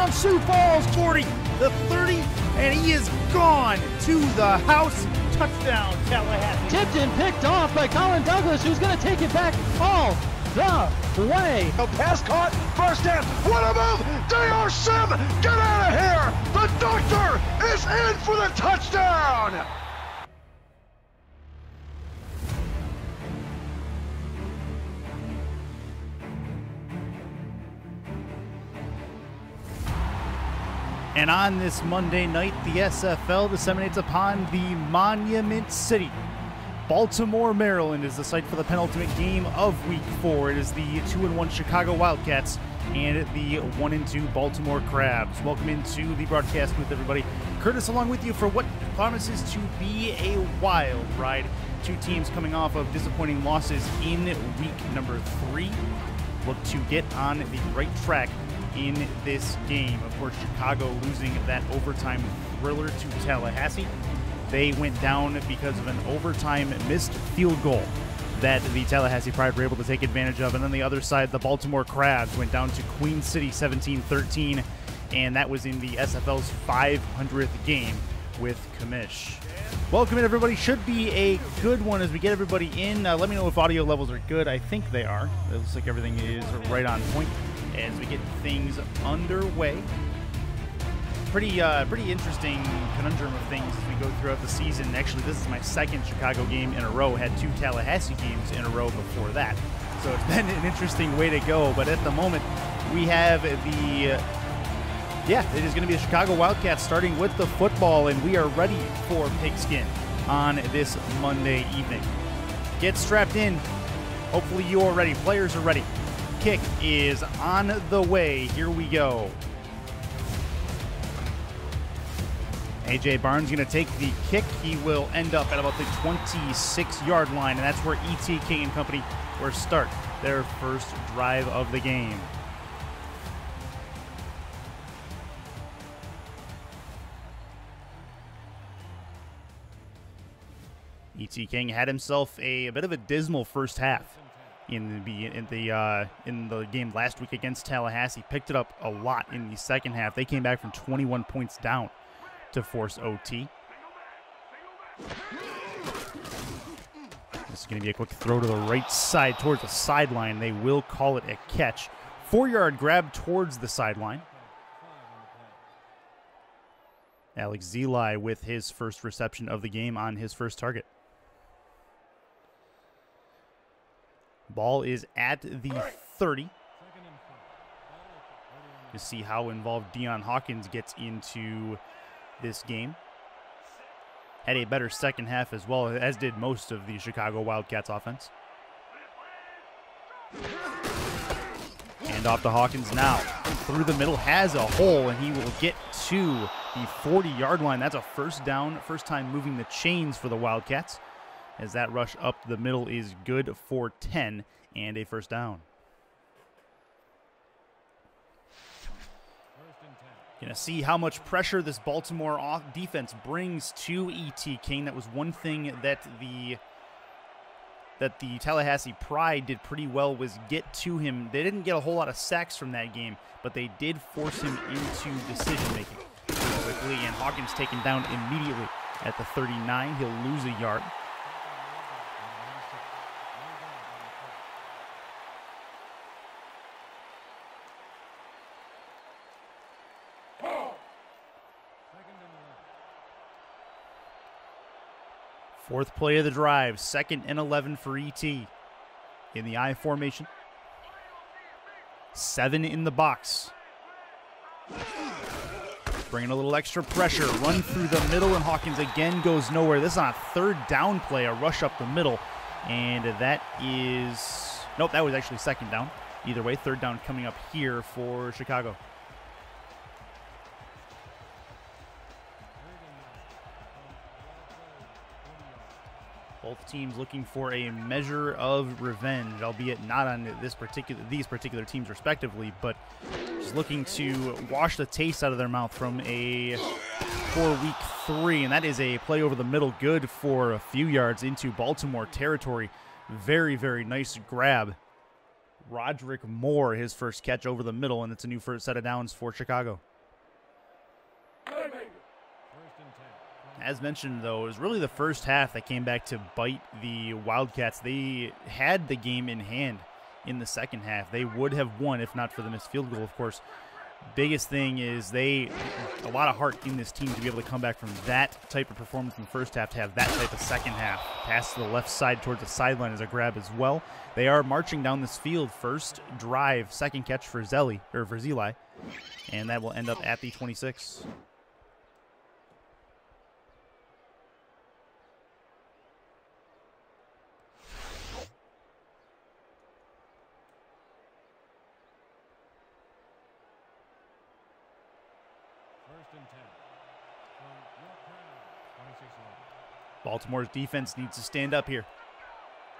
touchdown, Sioux Falls, 40, the 30, and he is gone to the house. Touchdown, Tallahassee. Tipped and picked off by Colin Douglas, who's going to take it back all the way. A pass caught, first down. What a move! Dr. Sim, get out of here! The doctor is in for the touchdown! And on this Monday night, the SFL disseminates upon the Monument City. Baltimore, Maryland is the site for the penultimate game of Week 4. It is the 2-1 Chicago Wildcats and the 1-2 Baltimore Crabs. Welcome into the broadcast with everybody. Curtis along with you for what promises to be a wild ride. Two teams coming off of disappointing losses in week number 3. Look to get on the right track in this game. Of course, Chicago losing that overtime thriller to Tallahassee. They went down because of an overtime missed field goal that the Tallahassee Pride were able to take advantage of. And on the other side, the Baltimore Crabs went down to Queen City 17-13, and that was in the SFL's 500th game with Commish. Welcome in, everybody. Should be a good one as we get everybody in. Let me know if audio levels are good. I think they are. It looks like everything is right on point as we get things underway. Pretty interesting conundrum of things as we go throughout the season. Actually, this is my second Chicago game in a row. Had 2 Tallahassee games in a row before that. So it's been an interesting way to go. But at the moment, we have it is going to be the Chicago Wildcats starting with the football, and we are ready for Pigskin on this Monday evening. Get strapped in. Hopefully you are ready. Players are ready. Kick is on the way. Here we go. AJ Barnes going to take the kick. He will end up at about the 26-yard line, and that's where E.T. King and company will start their first drive of the game. E.T. King had himself a bit of a dismal first half in the game last week against Tallahassee. Picked it up a lot in the second half. They came back from 21 points down to force OT. This is going to be a quick throw to the right side towards the sideline. They will call it a catch. 4-yard grab towards the sideline. Alex Zeli with his first reception of the game on his first target. Ball is at the 30. To see how involved Deion Hawkins gets into this game. Had a better second half as well, as did most of the Chicago Wildcats offense. Hand off to Hawkins now. Through the middle, has a hole, and he will get to the 40-yard line. That's a first down, first time moving the chains for the Wildcats, as that rush up the middle is good for 10 and a first down. Going to see how much pressure this Baltimore defense brings to E.T. King. That was one thing that the Tallahassee Pride did pretty well, was get to him. They didn't get a whole lot of sacks from that game, but they did force him into decision-making quickly, and Hawkins taken down immediately at the 39. He'll lose a yard. Fourth play of the drive, 2nd and 11 for E.T. in the I formation. 7 in the box. Bringing a little extra pressure, run through the middle, and Hawkins again goes nowhere. This is on a 3rd down play, a rush up the middle, and that is, nope, that was actually 2nd down. Either way, 3rd down coming up here for Chicago. Both teams looking for a measure of revenge, albeit not on these particular teams respectively, but just looking to wash the taste out of their mouth from for week 3, and that is a play over the middle, good for a few yards into Baltimore territory. Very, very nice grab. Roderick Moore, his first catch over the middle, and it's a new first set of downs for Chicago. As mentioned, though, it was really the first half that came back to bite the Wildcats. They had the game in hand in the second half. They would have won if not for the missed field goal, of course. Biggest thing is a lot of heart in this team to be able to come back from that type of performance in the first half to have that type of second half. Pass to the left side towards the sideline is a grab as well. They are marching down this field. First drive, second catch for Zeli, and that will end up at the 26. Baltimore's defense needs to stand up here.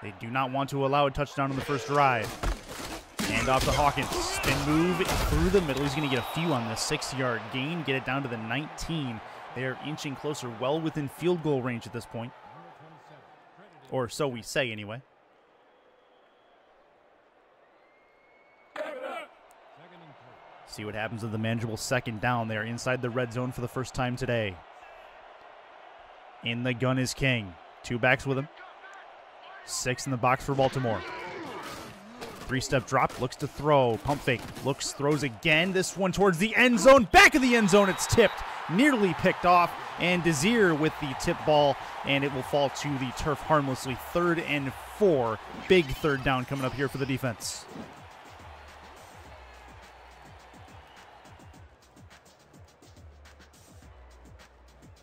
They do not want to allow a touchdown on the first drive. Hand off to Hawkins. Spin move through the middle. He's going to get a few on this 6-yard gain. Get it down to the 19. They are inching closer, well within field goal range at this point. Or so we say, anyway. See what happens with the manageable second down. They are inside the red zone for the first time today. In the gun is King. 2 backs with him. 6 in the box for Baltimore. 3-step drop, looks to throw. Pump fake, looks, throws again. This one towards the end zone. Back of the end zone, it's tipped. Nearly picked off. And Desir with the tip ball, and it will fall to the turf harmlessly. 3rd and 4. Big third down coming up here for the defense.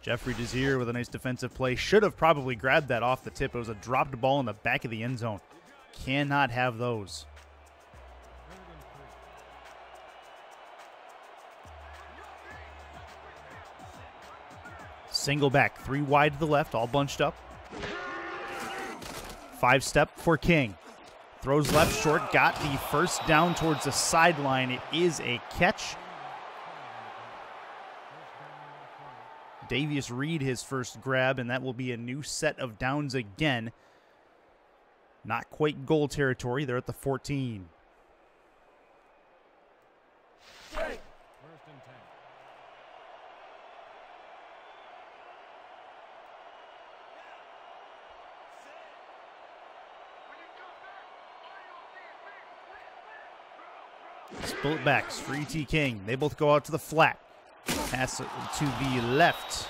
Jeffrey Desir with a nice defensive play. Should have probably grabbed that off the tip. It was a dropped ball in the back of the end zone. Cannot have those. Single back, 3 wide to the left, all bunched up. 5-step for King. Throws left short, got the first down towards the sideline. It is a catch. Davius Reed his first grab, and that will be a new set of downs again. Not quite goal territory. They're at the 14. Split backs for E.T. King. They both go out to the flat. Pass to the left,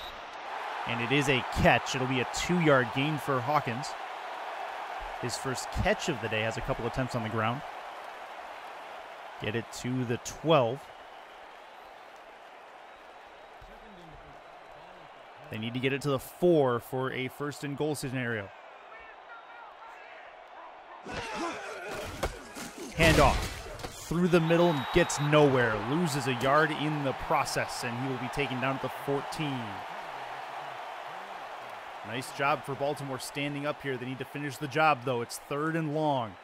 and it is a catch. It'll be a 2-yard gain for Hawkins. His first catch of the day, has a couple attempts on the ground. Get it to the 12. They need to get it to the 4 for a 1st and goal scenario. Handoff. Through the middle and gets nowhere. Loses a yard in the process, and he will be taken down at the 14. Nice job for Baltimore standing up here. They need to finish the job, though. It's 3rd and long.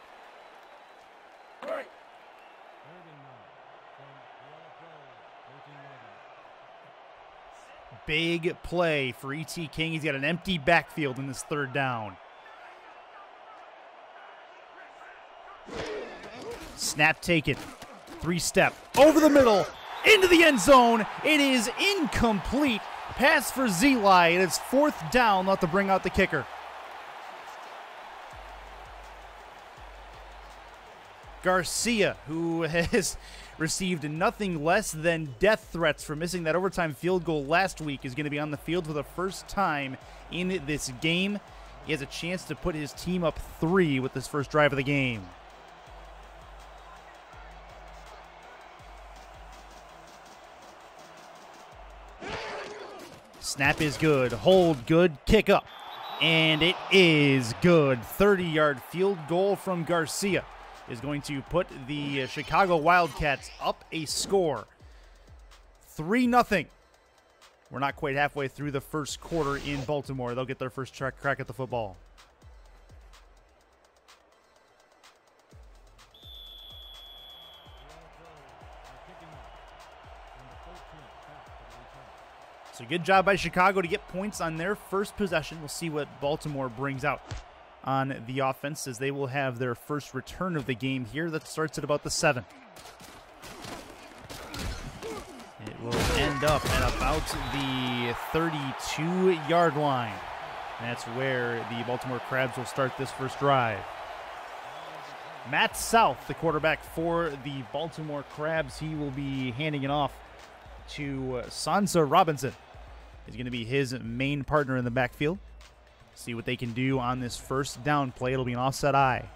Big play for E.T. King. He's got an empty backfield in this 3rd down. Snap taken. 3-step. Over the middle. Into the end zone. It is incomplete. Pass for Zeli. And it's 4th down. They'll have to bring out the kicker. Garcia, who has received nothing less than death threats for missing that overtime field goal last week, is going to be on the field for the first time in this game. He has a chance to put his team up 3 with this first drive of the game. Snap is good. Hold good. Kick up. And it is good. 30-yard field goal from Garcia is going to put the Chicago Wildcats up a score. 3-0. We're not quite halfway through the first quarter in Baltimore. They'll get their first crack at the football. So good job by Chicago to get points on their first possession. We'll see what Baltimore brings out on the offense, as they will have their first return of the game here. That starts at about the 7. It will end lined up at about the 32-yard line. And that's where the Baltimore Crabs will start this first drive. Matt South, the quarterback for the Baltimore Crabs, he will be handing it off to Sansa Robinson. He's going to be his main partner in the backfield. See what they can do on this first down play. It'll be an offset eye.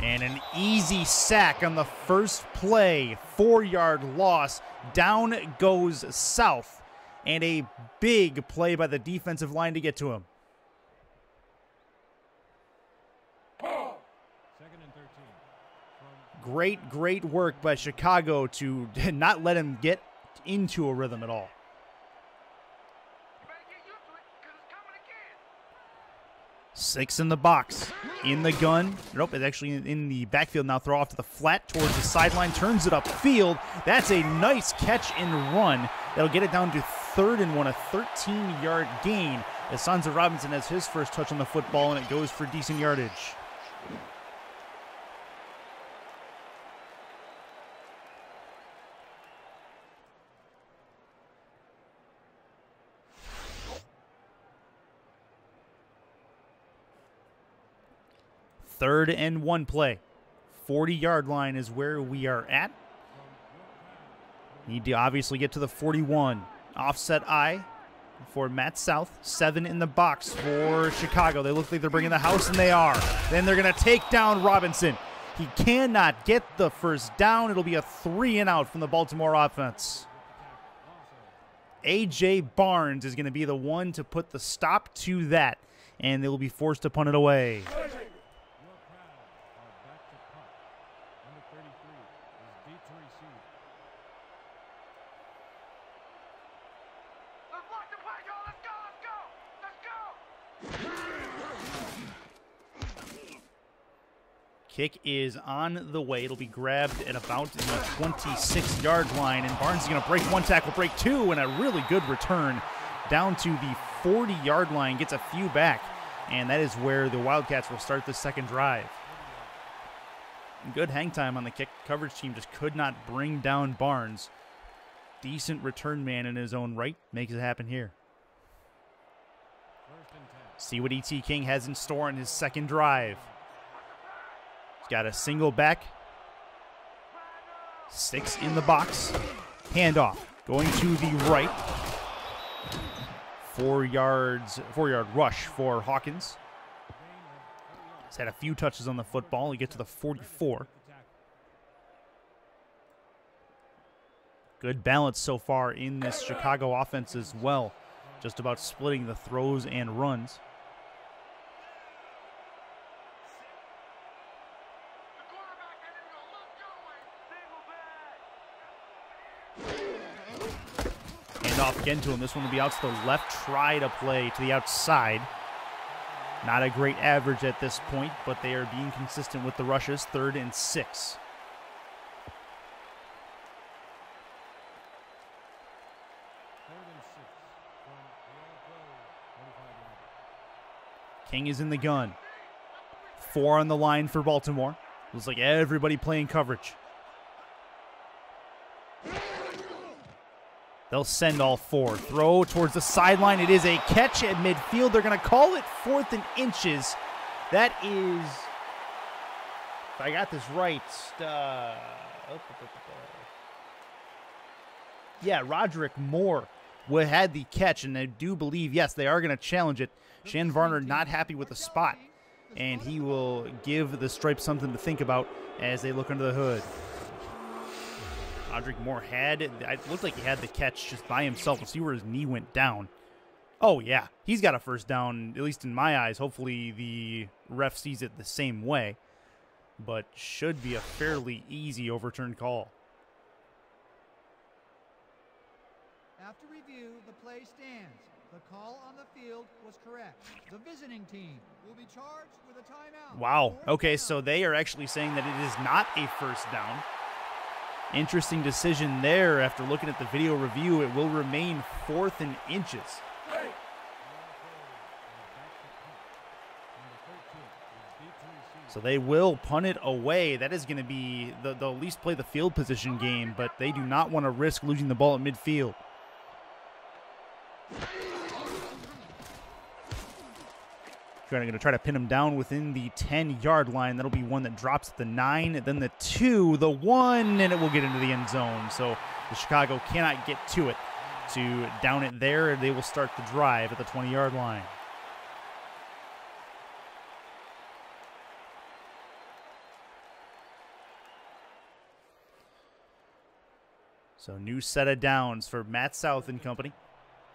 And an easy sack on the first play. 4-yard loss. Down goes South. And a big play by the defensive line to get to him. Great work by Chicago to not let him get into a rhythm at all. Six in the box. In the gun. Nope, it's actually in the backfield now. Throw off to the flat towards the sideline. Turns it upfield. That's a nice catch and run. That'll get it down to 3rd and 1, a 13-yard gain. As Sansa Robinson has his first touch on the football, and it goes for decent yardage. Third and 1 play. 40-yard line is where we are at. Need to obviously get to the 41. Offset eye for Matt South. 7 in the box for Chicago. They look like they're bringing the house, and they are. Then they're going to take down Robinson. He cannot get the first down. It'll be a 3-and-out from the Baltimore offense. A.J. Barnes is going to be the one to put the stop to that, and they will be forced to punt it away. Kick is on the way. It'll be grabbed at about the 26-yard line, and Barnes is going to break one tackle, break two, and a really good return down to the 40-yard line. Gets a few back, and that is where the Wildcats will start the second drive. Good hang time on the kick. Coverage team just could not bring down Barnes. Decent return man in his own right. Makes it happen here. See what E.T. King has in store in his second drive. He's got a single back. 6 in the box. Handoff. Going to the right. 4-yard rush for Hawkins. He's had a few touches on the football. He gets to the 44. Good balance so far in this Chicago offense as well. Just about splitting the throws and runs. Off again to him. This one will be out to the left. Try to play to the outside. Not a great average at this point, but they are being consistent with the rushes. 3rd and 6. King is in the gun. 4 on the line for Baltimore. Looks like everybody playing coverage. They'll send all 4. Throw towards the sideline. It is a catch at midfield. They're going to call it 4th and inches. That is, if I got this right, yeah, Roderick Moore had the catch, and I do believe, yes, they are going to challenge it. Shann Varner not happy with the spot, and he will give the Stripes something to think about as they look under the hood. Roderick Moore it looked like he had the catch just by himself. We'll see where his knee went down. Oh, yeah. He's got a first down, at least in my eyes. Hopefully the ref sees it the same way. But should be a fairly easy overturned call. After review, the play stands. The call on the field was correct. The visiting team will be charged with a timeout. Wow. Okay, so they are actually saying that it is not a first down. Interesting decision there. After looking at the video review, it will remain 4th and inches. So they will punt it away. That is going to be, they'll at least play the field position game, but they do not want to risk losing the ball at midfield. They're going to try to pin him down within the 10-yard line. That'll be one that drops at the 9, then the 2, the 1, and it will get into the end zone. So the Chicago cannot get to it. To down it there, they will start the drive at the 20-yard line. So new set of downs for Matt South and company.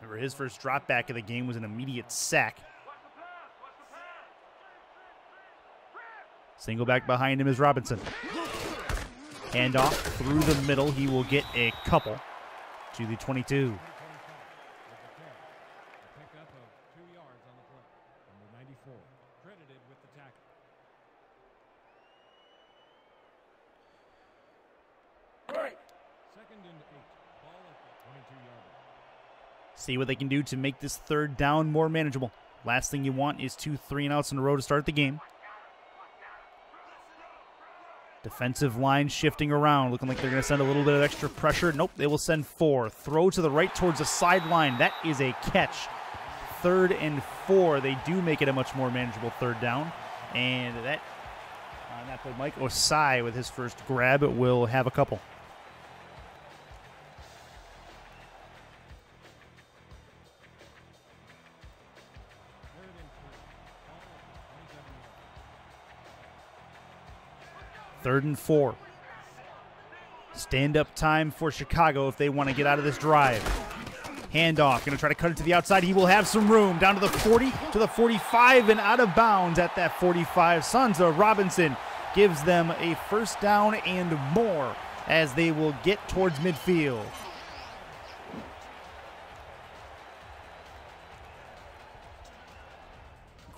Remember, his first drop back of the game was an immediate sack. Single back behind him is Robinson. Handoff through the middle. He will get a couple to the 22. See what they can do to make this third down more manageable. Last thing you want is 2 3-and-outs in a row to start the game. Defensive line shifting around, looking like they're going to send a little bit of extra pressure. Nope, they will send 4. Throw to the right towards the sideline. That is a catch. 3rd and 4. They do make it a much more manageable third down. And that play, Mike Osai with his first grab will have a couple. Third and 4. Stand-up time for Chicago if they want to get out of this drive. Handoff, going to try to cut it to the outside. He will have some room. Down to the 40, to the 45, and out of bounds at that 45. Sansa Robinson gives them a first down and more as they will get towards midfield.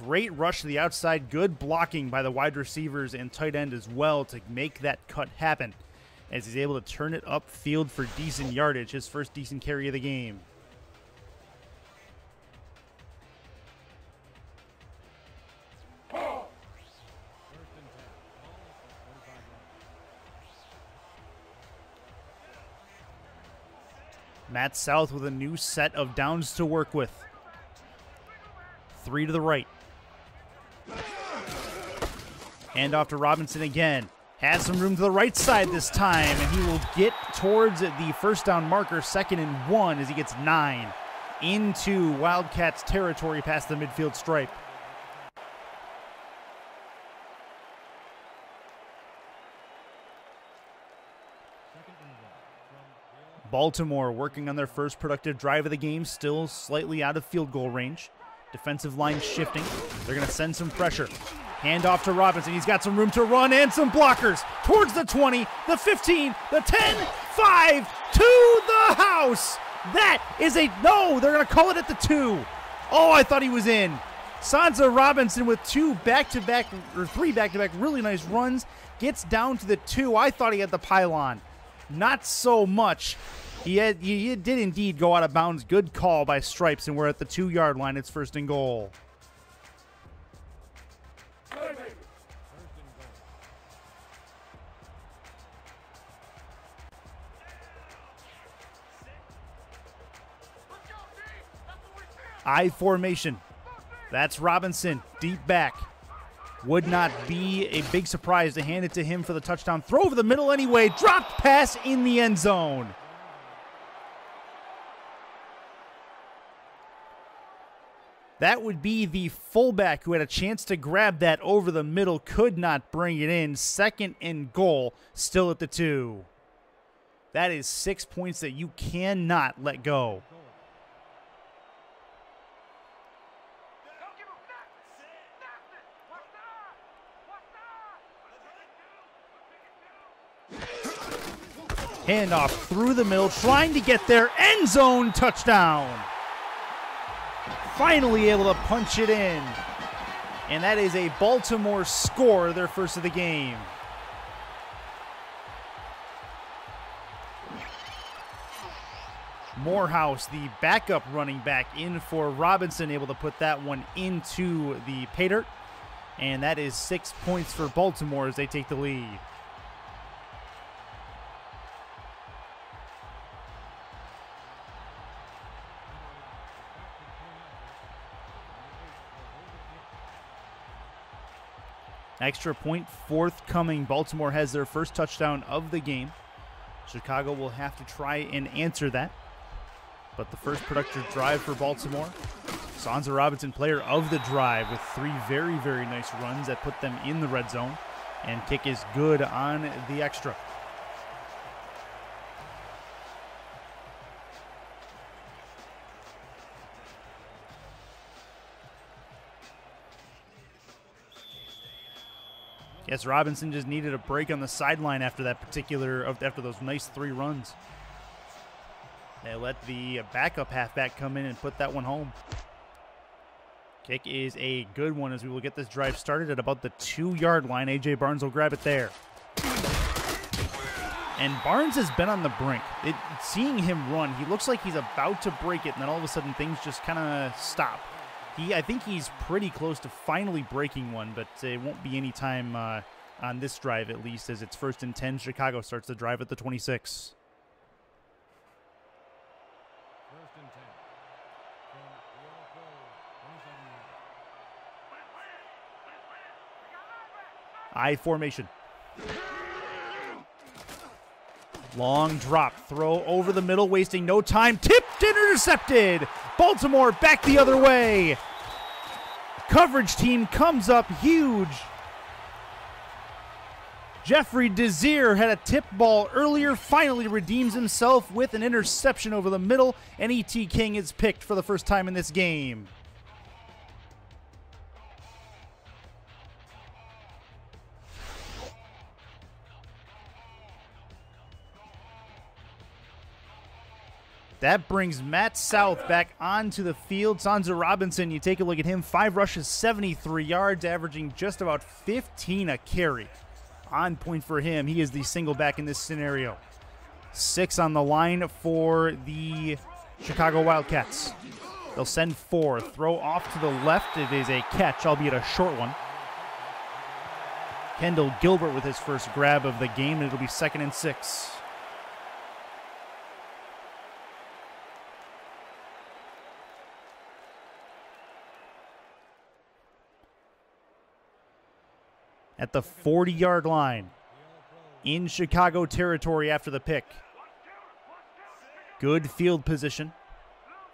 Great rush to the outside. Good blocking by the wide receivers and tight end as well to make that cut happen, as he's able to turn it upfield for decent yardage. His first decent carry of the game. Matt South with a new set of downs to work with. 3 to the right. Hand off to Robinson again. Has some room to the right side this time, and he will get towards the first down marker, 2nd and 1, as he gets 9 into Wildcats territory past the midfield stripe. Baltimore working on their first productive drive of the game, still slightly out of field goal range. Defensive line shifting. They're going to send some pressure. Hand off to Robinson. He's got some room to run and some blockers. Towards the 20, the 15, the 10, 5, to the house. That is a, no, they're going to call it at the 2. Oh, I thought he was in. Sansa Robinson with 2 back-to-back, or 3 back-to-back really nice runs. Gets down to the 2. I thought he had the pylon. Not so much. He did indeed go out of bounds. Good call by Stripes, and we're at the 2-yard line. It's 1st and goal. I formation. That's Robinson, deep back. Would not be a big surprise to hand it to him for the touchdown. Throw over the middle anyway. Dropped pass in the end zone. That would be the fullback who had a chance to grab that over the middle, could not bring it in. 2nd and goal, still at the 2. That is 6 points that you cannot let go. Handoff through the middle, trying to get there. End zone touchdown. Finally able to punch it in. And that is a Baltimore score, their first of the game. Morehouse, the backup running back, in for Robinson, able to put that one into the pay dirt. And that is 6 points for Baltimore as they take the lead. Extra point forthcoming. Baltimore has their first touchdown of the game. Chicago will have to try and answer that. But the first productive drive for Baltimore. Shann Robinson, player of the drive, with 3 very, very nice runs that put them in the red zone. And kick is good on the extra. Yes, Robinson just needed a break on the sideline after that after those nice 3 runs. They let the backup halfback come in and put that one home. Kick is a good one as we will get this drive started at about the 2-yard line. A.J. Barnes will grab it there. And Barnes has been on the brink. Seeing him run, he looks like he's about to break it, and then all of a sudden things just kind of stop. I think he's pretty close to finally breaking one, but it won't be any time on this drive at least, as it's 1st and 10. Chicago starts the drive at the 26. I formation. Long drop, throw over the middle, wasting no time. Tipped and intercepted. Baltimore back the other way. Coverage team comes up huge. Jeffrey Desir had a tip ball earlier, finally redeems himself with an interception over the middle, and E.T. King is picked for the first time in this game. That brings Matt South back onto the field. Shann Robinson, you take a look at him, 5 rushes, 73 yards, averaging just about 15 a carry. On point for him. He is the single back in this scenario. 6 on the line for the Chicago Wildcats. They'll send 4. Throw off to the left. It is a catch, albeit a short one. Kendall Gilbert with his first grab of the game, and it'll be 2nd and 6. At the 40-yard line, in Chicago territory after the pick. Good field position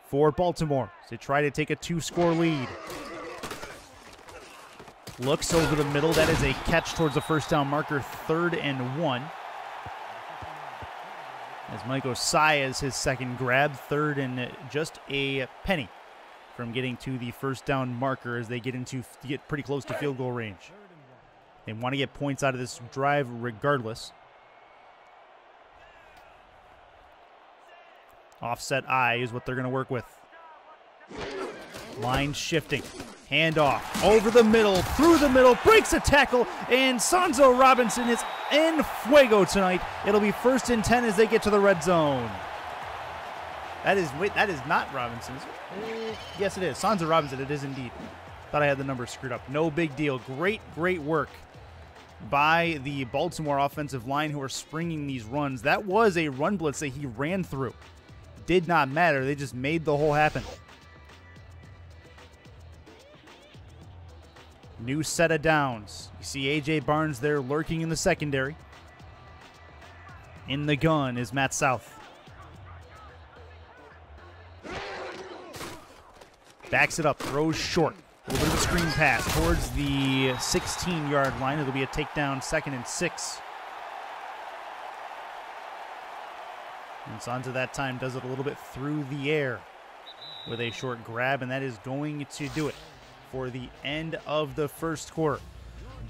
for Baltimore to try to take a 2-score lead. Looks over the middle. That is a catch towards the first down marker, 3rd and 1. As Mike Osai has his second grab, 3rd and just a penny from getting to the first down marker as they get pretty close to field goal range. They want to get points out of this drive regardless. Offset I is what they're going to work with. Line shifting. Handoff. Over the middle. Through the middle. Breaks a tackle. And Shann Robinson is en fuego tonight. It'll be 1st and 10 as they get to the red zone. That is not Robinson. Yes, it is. Shann Robinson. It is indeed. Thought I had the numbers screwed up. No big deal. Great work by the Baltimore offensive line who are springing these runs. That was a run blitz that he ran through. Did not matter. They just made the hole happen. New set of downs. You see A.J. Barnes there lurking in the secondary. In the gun is Matt South. Backs it up, throws short. A little bit of a screen pass towards the 16-yard line. It'll be a takedown, 2nd and 6. And Sansa that time does it a little bit through the air with a short grab, and that is going to do it for the end of the first quarter.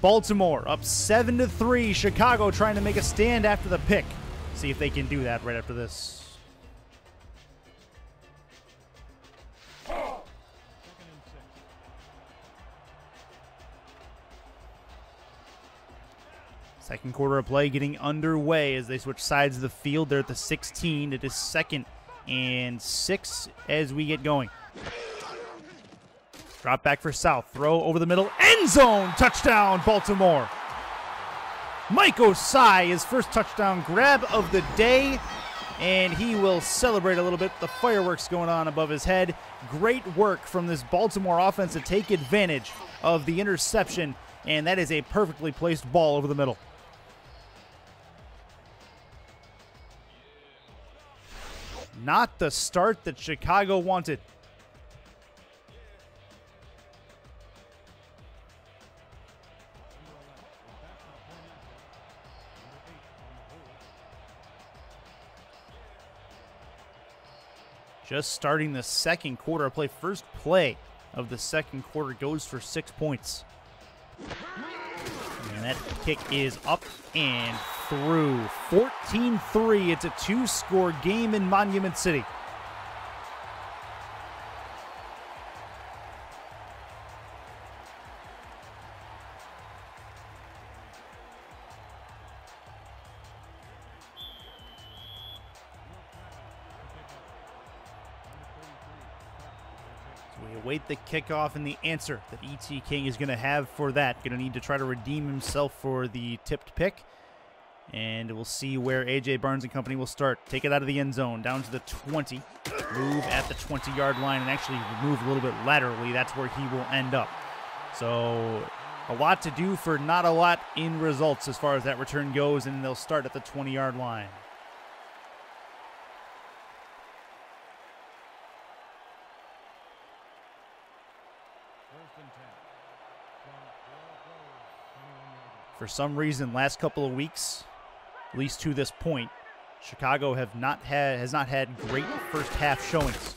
Baltimore up 7-3. Chicago trying to make a stand after the pick. See if they can do that right after this. Second quarter of play getting underway as they switch sides of the field. They're at the 16. It is 2nd and 6 as we get going. Drop back for South. Throw over the middle. End zone. Touchdown, Baltimore. Mike Osai, his first touchdown grab of the day. And he will celebrate a little bit. The fireworks going on above his head. Great work from this Baltimore offense to take advantage of the interception. And that is a perfectly placed ball over the middle. Not the start that Chicago wanted. Just starting the second quarter of play. First play of the second quarter goes for 6 points. And that kick is up and through. 14-3. It's a two-score game in Monument City. We await the kickoff and the answer that E.T. King is going to have for that. Going to need to try to redeem himself for the tipped pick. And we'll see where A.J. Barnes and company will start. Take it out of the end zone, down to the 20. Move at the 20-yard line and actually move a little bit laterally. That's where he will end up. So a lot to do for not a lot in results as far as that return goes, and they'll start at the 20-yard line. For some reason, last couple of weeks, at least to this point, Chicago has not had great first half showings.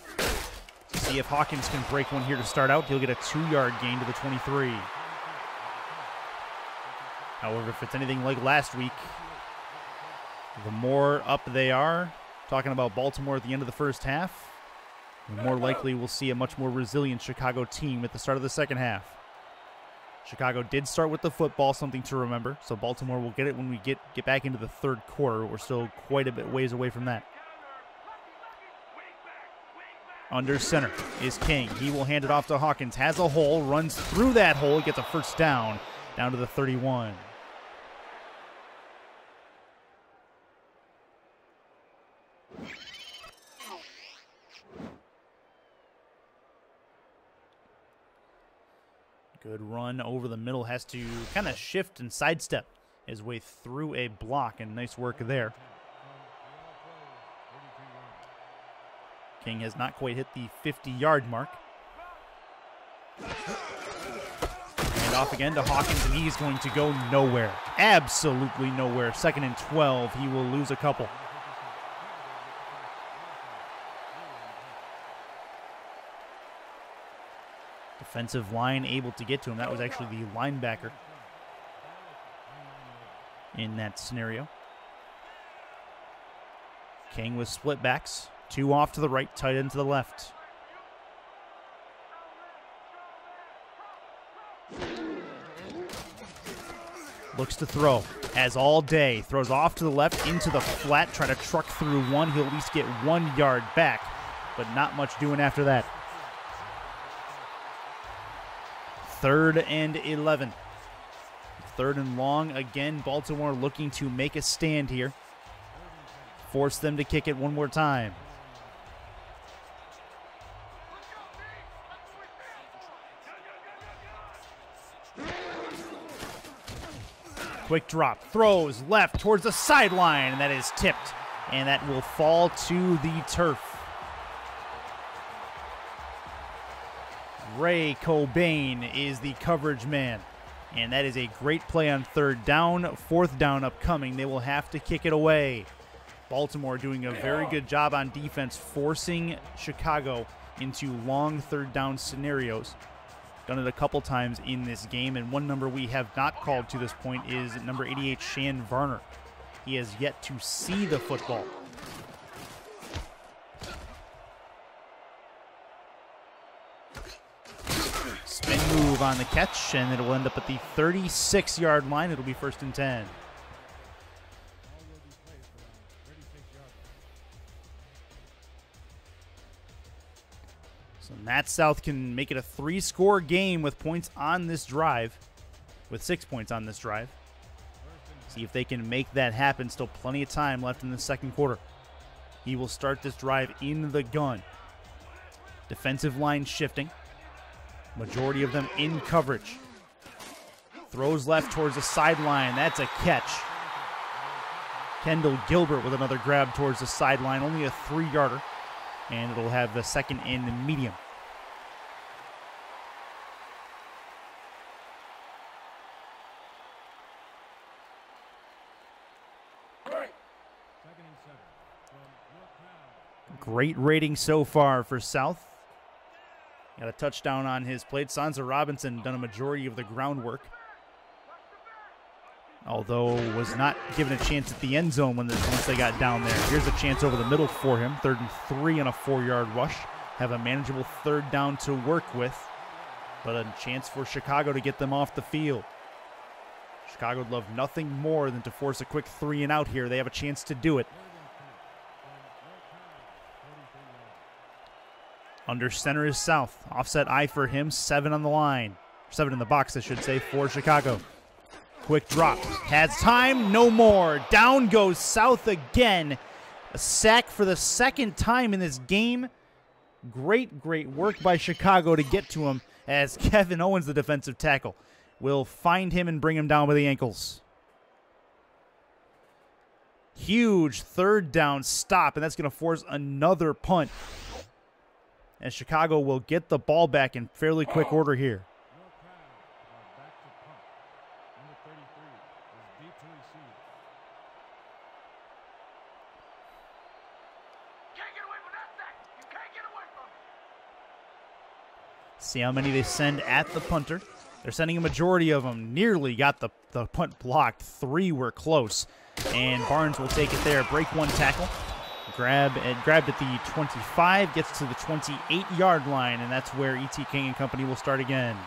See if Hawkins can break one here to start out. He'll get a 2-yard gain to the 23. However, if it's anything like last week, the more up they are, talking about Baltimore at the end of the first half, the more likely we'll see a much more resilient Chicago team at the start of the second half. Chicago did start with the football, something to remember. So Baltimore will get it when we get back into the third quarter. We're still quite a bit ways away from that. Under center is King. He will hand it off to Hawkins. Has a hole, runs through that hole, gets a first down to the 31. Good run over the middle. Has to kind of shift and sidestep his way through a block, and nice work there. King has not quite hit the 50-yard mark. And off again to Hawkins, and he's going to go nowhere. Absolutely nowhere. 2nd and 12. He will lose a couple. Defensive line able to get to him. That was actually the linebacker in that scenario. King with split backs. 2 off to the right, tight end to the left. Looks to throw, as all day. Throws off to the left, into the flat. Try to truck through one. He'll at least get 1 yard back, but not much doing after that. 3rd and 11. 3rd and long. Again, Baltimore looking to make a stand here. Force them to kick it one more time. Quick drop. Throws left towards the sideline, and that is tipped. And that will fall to the turf. Ray Cobain is the coverage man. And that is a great play on 3rd down. 4th down upcoming. They will have to kick it away. Baltimore doing a very good job on defense, forcing Chicago into long 3rd down scenarios. Done it a couple times in this game. And one number we have not called to this point is number 88, Shann Varner. He has yet to see the football. Spin move on the catch, and it'll end up at the 36-yard line. It'll be 1st and 10. So Matt South can make it a 3-score game with points on this drive, with 6 points on this drive. See if they can make that happen. Still plenty of time left in the second quarter. He will start this drive in the gun. Defensive line shifting. Majority of them in coverage. Throws left towards the sideline. That's a catch. Kendall Gilbert with another grab towards the sideline. Only a 3-yarder. And it'll have the second and medium. Great rating so far for South. Got a touchdown on his plate. Sansa Robinson done a majority of the groundwork, although was not given a chance at the end zone once they got down there. Here's a chance over the middle for him. 3rd and 3 on a 4-yard rush. Have a manageable 3rd down to work with, but a chance for Chicago to get them off the field. Chicago would love nothing more than to force a quick 3 and out here. They have a chance to do it. Under center is South. Offset I for him. 7 on the line. 7 in the box, I should say, for Chicago. Quick drop. Has time. No more. Down goes South again. A sack for the 2nd time in this game. Great work by Chicago to get to him, as Kevin Owens, the defensive tackle, will find him and bring him down by the ankles. Huge 3rd down stop, and that's going to force another punt, as Chicago will get the ball back in fairly quick order here. See how many they send at the punter. They're sending a majority of them. Nearly got the punt blocked. 3 were close. And Barnes will take it there. Break 1 tackle. Grabbed at the 25, gets to the 28-yard line, and that's where E.T. King and company will start again.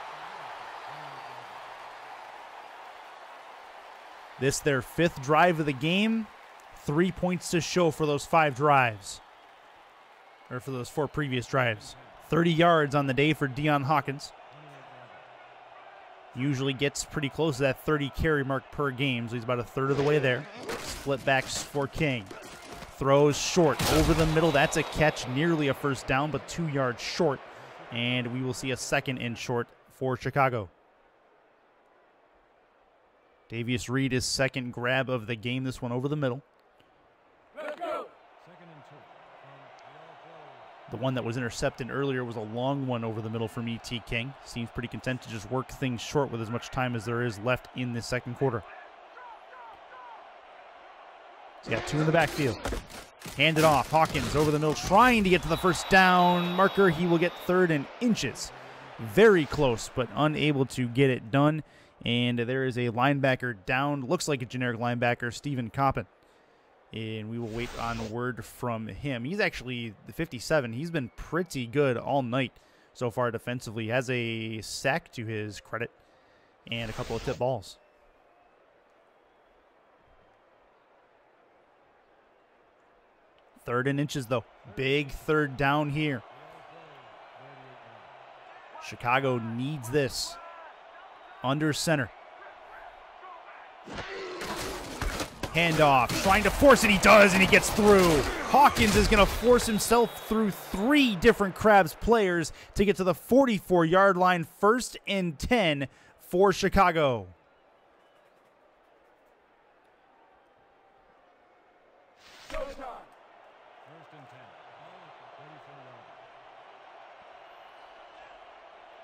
This their 5th drive of the game. 3 points to show for those 5 drives. Or for those 4 previous drives. 30 yards on the day for Deion Hawkins. Usually gets pretty close to that 30 carry mark per game, so he's about a 1/3 of the way there. Split backs for King. Throws short over the middle. That's a catch, nearly a 1st down, but 2 yards short. And we will see a 2nd and short for Chicago. Davius Reed, his 2nd grab of the game, this one over the middle. The one that was intercepted earlier was a long one over the middle from E.T. King. Seems pretty content to just work things short with as much time as there is left in the second quarter. He's got 2 in the backfield. Hand it off. Hawkins over the middle, trying to get to the 1st down marker. He will get 3rd and inches. Very close, but unable to get it done. And there is a linebacker down. Looks like a generic linebacker, Stephen Coppin. And we will wait on word from him. He's actually the 57. He's been pretty good all night so far defensively. He has a sack to his credit and a couple of tip balls. Third and inches, though. Big 3rd down here. Chicago needs this. Under center. Handoff, trying to force it, he does, and he gets through. Hawkins is going to force himself through 3 different Crabs players to get to the 44-yard line. 1st and 10 for Chicago.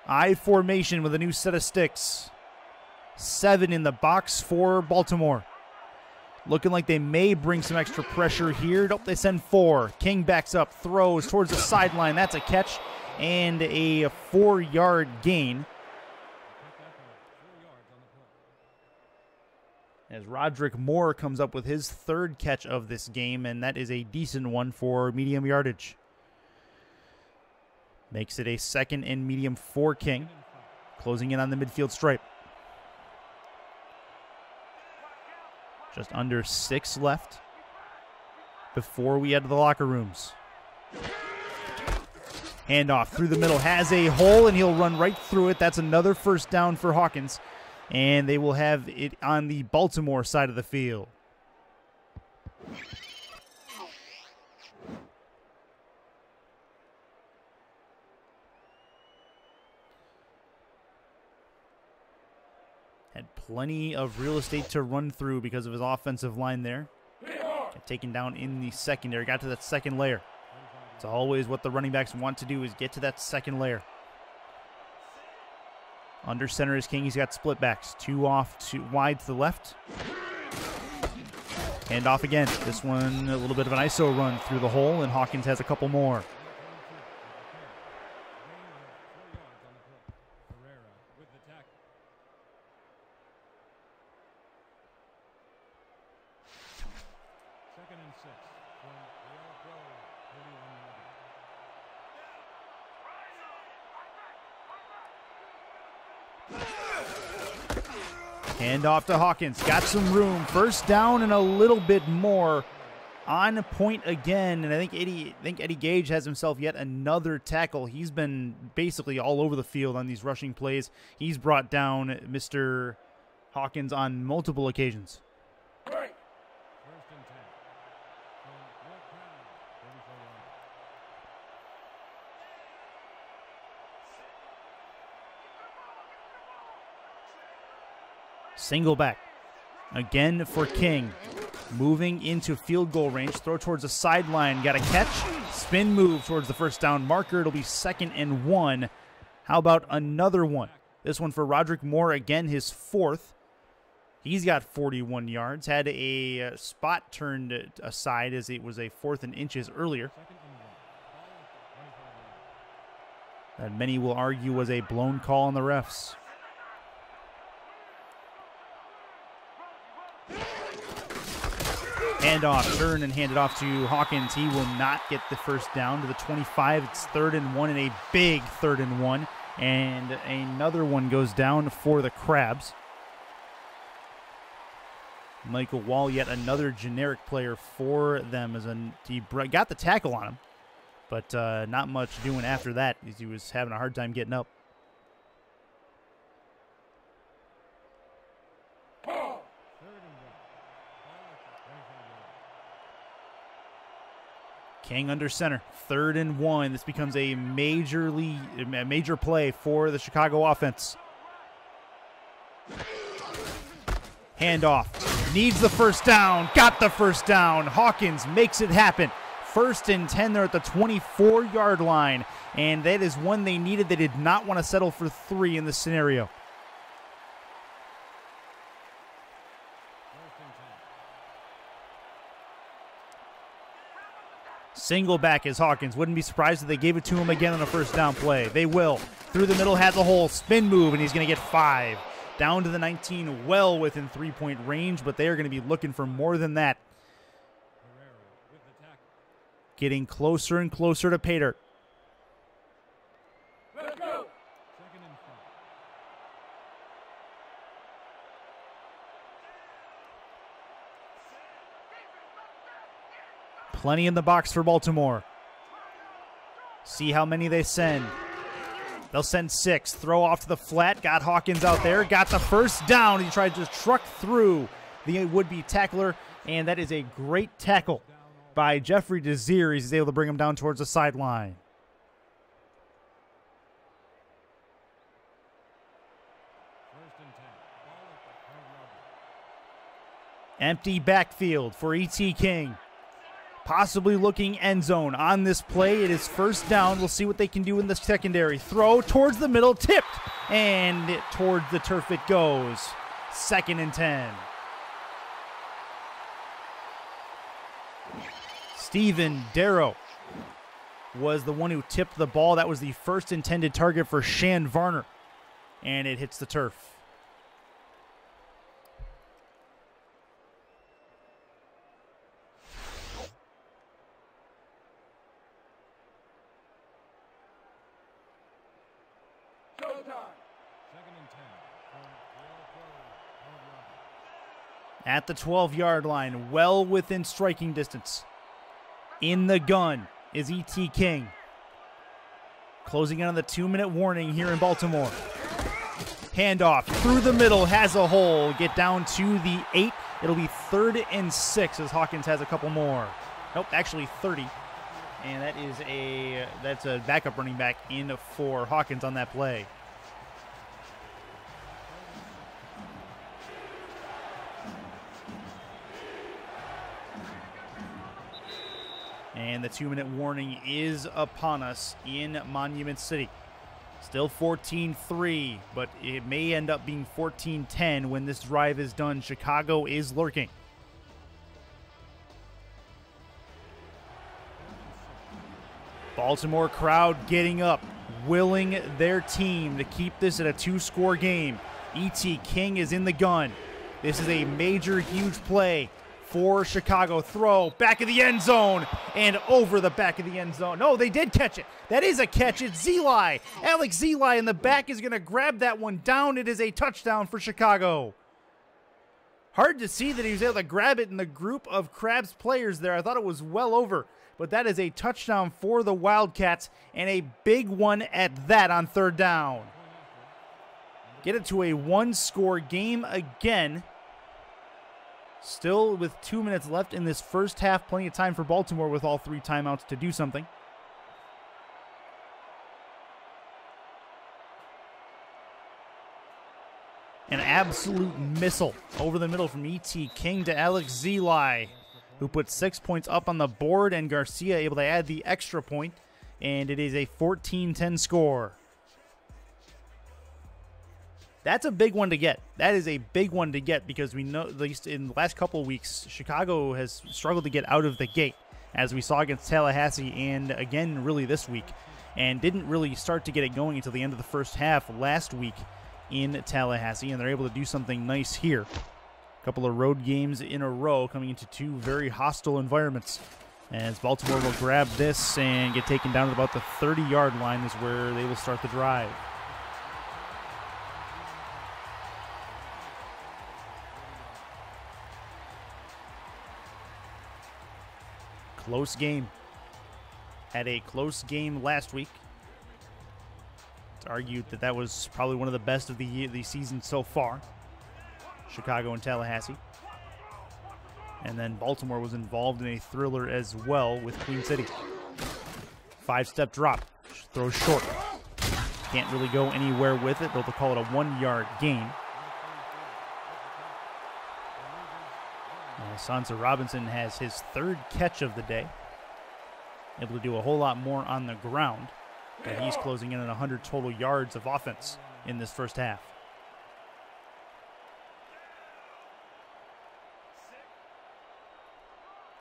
I formation with a new set of sticks. 7 in the box for Baltimore. Looking like they may bring some extra pressure here. Nope, they send 4. King backs up, throws towards the sideline. That's a catch and a 4-yard gain. As Roderick Moore comes up with his 3rd catch of this game, and that is a decent one for medium yardage. Makes it a 2nd and medium for King. Closing in on the midfield stripe. Just under 6 left before we head to the locker rooms. Handoff through the middle, has a hole, and he'll run right through it. That's another first down for Hawkins, and they will have it on the Baltimore side of the field. Had plenty of real estate to run through because of his offensive line there. Got taken down in the secondary, got to that second layer. It's always what the running backs want to do, is get to that second layer. Under center is King. He's got split backs. 2 off, 2 wide to the left. Hand off again. This one a little bit of an ISO run through the hole, and Hawkins has a couple more. Hand off to Hawkins. Got some room. First down and a little bit more. On point again, and I think Eddie Gage has himself yet another tackle. He's been basically all over the field on these rushing plays. He's brought down Mr. Hawkins on multiple occasions. Single back. Again for King. Moving into field goal range. Throw towards the sideline. Got a catch. Spin move towards the first down marker. It'll be 2nd and 1. How about another one? This one for Roderick Moore. Again, his 4th. He's got 41 yards. Had a spot turned aside as it was a 4th and inches earlier. That many will argue was a blown call on the refs. Hand off, turn and hand it off to Hawkins. He will not get the first down to the 25. It's 3rd and 1 and a big 3rd and 1. And another one goes down for the Crabs. Michael Wall, yet another generic player for them. He got the tackle on him, but not much doing after that as he was having a hard time getting up. King under center, 3rd and 1. This becomes a major play for the Chicago offense. Handoff, needs the first down, got the first down. Hawkins makes it happen. 1st and 10, they're at the 24-yard line, and that is one they needed. They did not want to settle for 3 in this scenario. Single back is Hawkins. Wouldn't be surprised if they gave it to him again on a first down play. They will. Through the middle, has a hole, spin move, and he's going to get 5. Down to the 19, well within 3-point range, but they are going to be looking for more than that. Getting closer and closer to pay dirt. Let's go. Plenty in the box for Baltimore. See how many they send. They'll send 6. Throw off to the flat. Got Hawkins out there. Got the first down. He tried to truck through the would-be tackler, and that is a great tackle by Jeffrey Desir. He's able to bring him down towards the sideline. Empty backfield for E.T. King. Possibly looking end zone on this play. It is first down. We'll see what they can do in the secondary. Throw towards the middle, tipped, and towards the turf it goes. 2nd and 10. Steven Darrow was the one who tipped the ball. That was the first intended target for Shann Varner, and it hits the turf. At the 12-yard line, well within striking distance. In the gun is E.T. King. Closing in on the 2-minute warning here in Baltimore. Handoff through the middle, has a hole. Get down to the 8. It'll be 3rd and 6 as Hawkins has a couple more. Nope, actually 30. And that's a backup running back in for Hawkins on that play. And the 2-minute warning is upon us in Monument City. Still 14-3, but it may end up being 14-10 when this drive is done. Chicago is lurking. Baltimore crowd getting up, willing their team to keep this at a 2-score game. E.T. King is in the gun. This is a major, huge play for Chicago. Throw, back of the end zone, and over the back of the end zone. No, they did catch it. That is a catch. It's Zeli. Alex Zeli in the back is going to grab that one down. It is a touchdown for Chicago. Hard to see that he was able to grab it in the group of Crabs players there. I thought it was well over, but that is a touchdown for the Wildcats, and a big one at that on 3rd down. Get it to a 1-score game again. Still with 2 minutes left in this first half. Plenty of time for Baltimore with all 3 timeouts to do something. An absolute missile over the middle from E.T. King to Alex Zeli, who put 6 points up on the board, and Garcia able to add the extra point, and it is a 14-10 score. That's a big one to get. That is a big one to get because we know, at least in the last couple of weeks, Chicago has struggled to get out of the gate, as we saw against Tallahassee and again really this week, and didn't really start to get it going until the end of the first half last week in Tallahassee, and they're able to do something nice here. A couple of road games in a row coming into 2 very hostile environments, as Baltimore will grab this and get taken down to about the 30-yard line is where they will start the drive. Close game. Had a close game last week. It's argued that that was probably one of the best of the season so far. Chicago and Tallahassee. And then Baltimore was involved in a thriller as well with Queen City. 5-step drop. Throws short. Can't really go anywhere with it. They'll call it a 1-yard gain. Sansa Robinson has his 3rd catch of the day. Able to do a whole lot more on the ground. But he's closing in on 100 total yards of offense in this first half.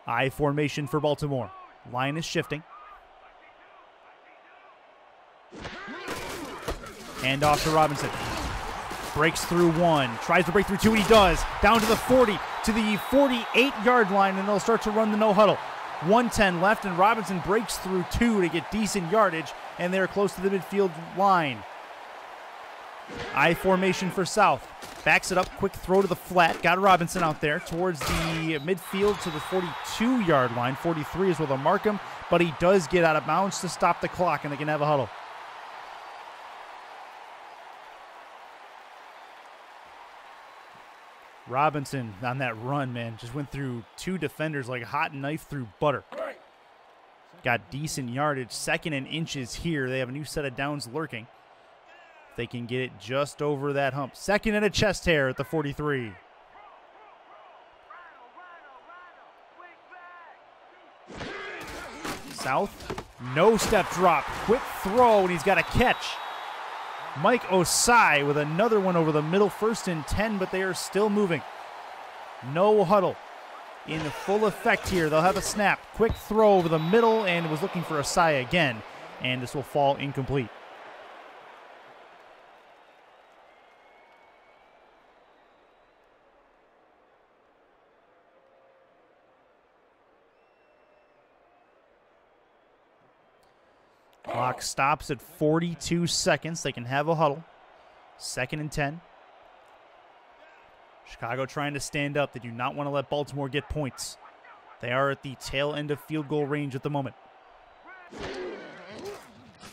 I formation for Baltimore. Line is shifting. Hand off to Robinson. Breaks through 1. Tries to break through 2, and he does. Down to the 40, to the 48-yard line, and they'll start to run the no-huddle. 1:10 left, and Robinson breaks through 2 to get decent yardage, and they're close to the midfield line. I formation for South. Backs it up, quick throw to the flat. Got Robinson out there towards the midfield to the 42-yard line. 43 is where they'll mark him, but he does get out of bounds to stop the clock, and they can have a huddle. Robinson on that run, man, just went through 2 defenders like a hot knife through butter. Got decent yardage. 2nd and inches here. They have a new set of downs lurking. If they can get it just over that hump. 2nd and a chest hair at the 43. South, no step drop. Quick throw, and he's got a catch. Mike Osai with another one over the middle. 1st and 10, but they are still moving. No huddle in full effect here. They'll have a snap. Quick throw over the middle, and was looking for Osai again, and this will fall incomplete. Clock stops at 42 seconds. They can have a huddle. 2nd and 10. Chicago trying to stand up. They do not want to let Baltimore get points. They are at the tail end of field goal range at the moment.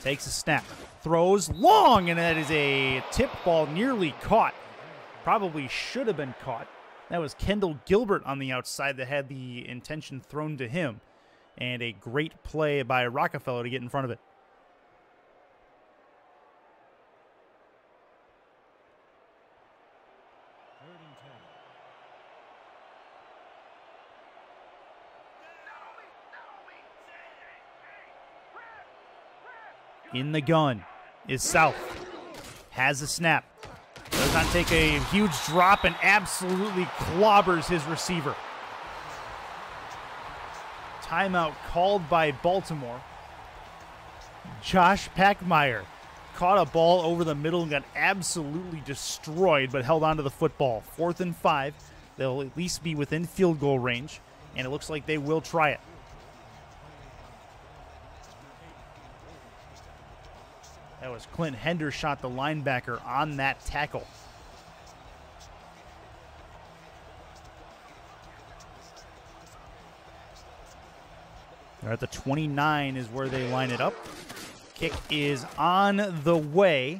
Takes a snap, throws long, and that is a tip ball nearly caught. Probably should have been caught. That was Kendall Gilbert on the outside that had the intention thrown to him. And a great play by Rockefeller to get in front of it. In the gun is South. Has a snap. Does not take a huge drop and absolutely clobbers his receiver. Timeout called by Baltimore. Josh Packmeyer caught a ball over the middle and got absolutely destroyed, but held onto the football. 4th and 5. They'll at least be within field goal range, and it looks like they will try it. That was Clint Hendershot, the linebacker, on that tackle. They're at the 29 is where they line it up. Kick is on the way,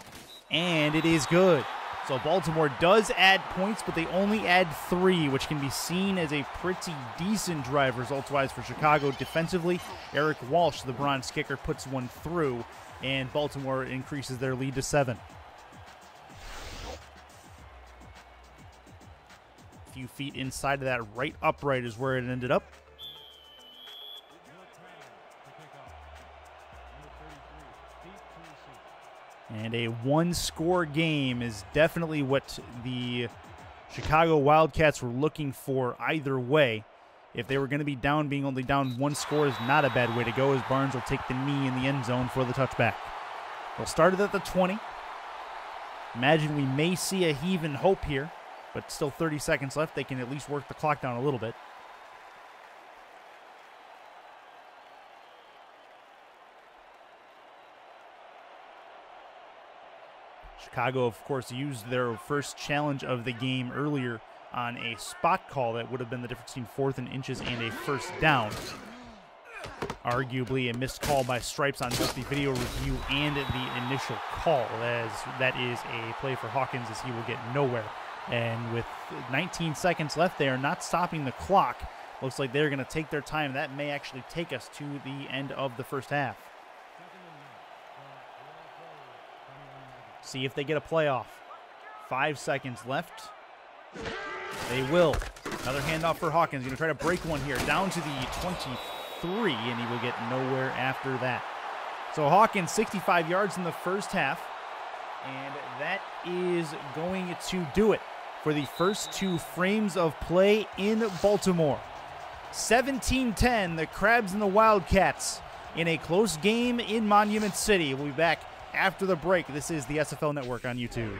and it is good. So Baltimore does add points, but they only add 3, which can be seen as a pretty decent drive results-wise for Chicago. Defensively, Eric Walsh, the bronze kicker, puts one through, and Baltimore increases their lead to 7. A few feet inside of that right upright is where it ended up. And a one-score game is definitely what the Chicago Wildcats were looking for either way. If they were going to be down, being only down 1 score is not a bad way to go, as Barnes will take the knee in the end zone for the touchback. They'll start it at the 20. Imagine we may see a heave and hope here, but still 30 seconds left. They can at least work the clock down a little bit. Chicago, of course, used their first challenge of the game earlier on a spot call that would have been the difference between 4th and inches and a first down. Arguably a missed call by Stripes on both the video review and the initial call, as that is a play for Hawkins, as he will get nowhere. And with 19 seconds left, they are not stopping the clock. Looks like they're going to take their time. That may actually take us to the end of the first half. See if they get a playoff. 5 seconds left. They will. Another handoff for Hawkins. Going to try to break one here. Down to the 23, and he will get nowhere after that. So Hawkins, 65 yards in the first half. And that is going to do it for the first 2 frames of play in Baltimore. 17-10, the Crabs and the Wildcats in a close game in Monument City. We'll be back after the break. This is the SFL Network on YouTube.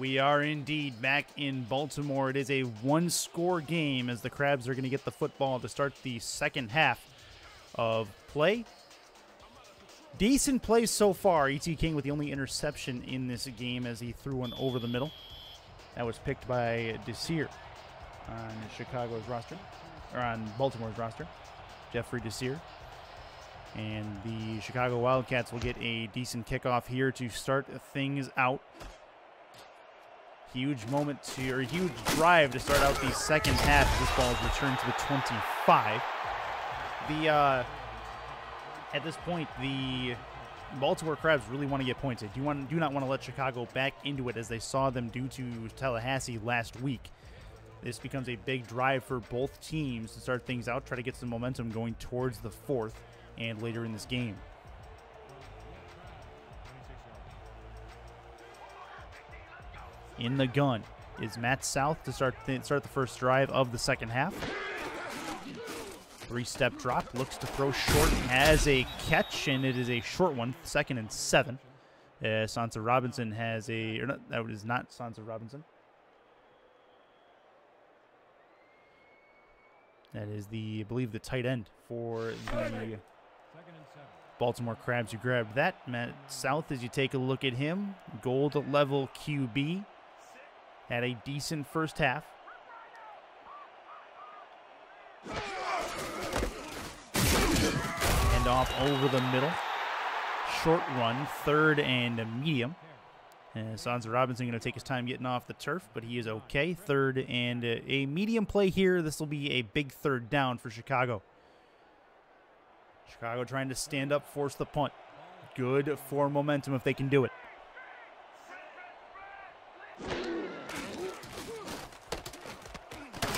We are indeed back in Baltimore. It is a one-score game as the Crabs are going to get the football to start the second half of play. Decent play so far. E.T. King with the only interception in this game as he threw one over the middle. That was picked by Desir on Chicago's roster, or on Baltimore's roster. Jeffrey Desir. And the Chicago Wildcats will get a decent kickoff here to start things out. Huge moment to, or huge drive to start out the second half. This ball is returned to the 25. At this point, the Baltimore Crabs really want to get points. They do not want to let Chicago back into it as they saw them do to Tallahassee last week. This becomes a big drive for both teams to start things out, try to get some momentum going towards the fourth and later in this game. In the gun is Matt South to start the first drive of the second half. Three-step drop, looks to throw short, has a catch, and it is a short one, 2nd and 7. Sansa Robinson has a, or not, that is not Sansa Robinson. That is the, I believe, the tight end for the Baltimore Crabs who grabbed that. Matt South, as you take a look at him, gold level QB. Had a decent first half. Hand off over the middle. Short run, 3rd and a medium. Sansa Robinson going to take his time getting off the turf, but he is okay. 3rd and a medium play here. This will be a big 3rd down for Chicago. Chicago trying to stand up, force the punt. Good for momentum if they can do it.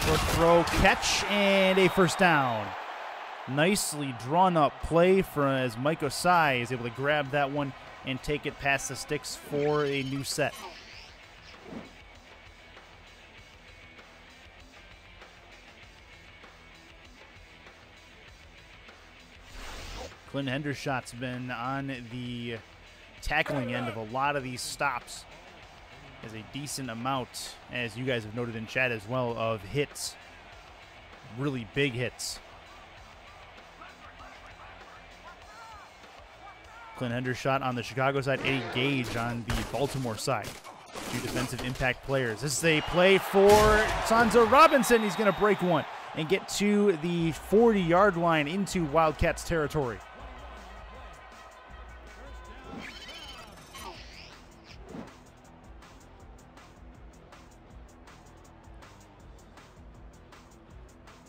Short throw, catch, and a first down. Nicely drawn up play as Mike Osai is able to grab that one and take it past the sticks for a new set. Clint Hendershot's been on the tackling end of a lot of these stops. Has a decent amount, as you guys have noted in chat as well, of hits. Really big hits. Clint Hendershot on the Chicago side, Eddie Gage on the Baltimore side. 2 defensive impact players. This is a play for Sansa Robinson. He's going to break one and get to the 40-yard line into Wildcats territory.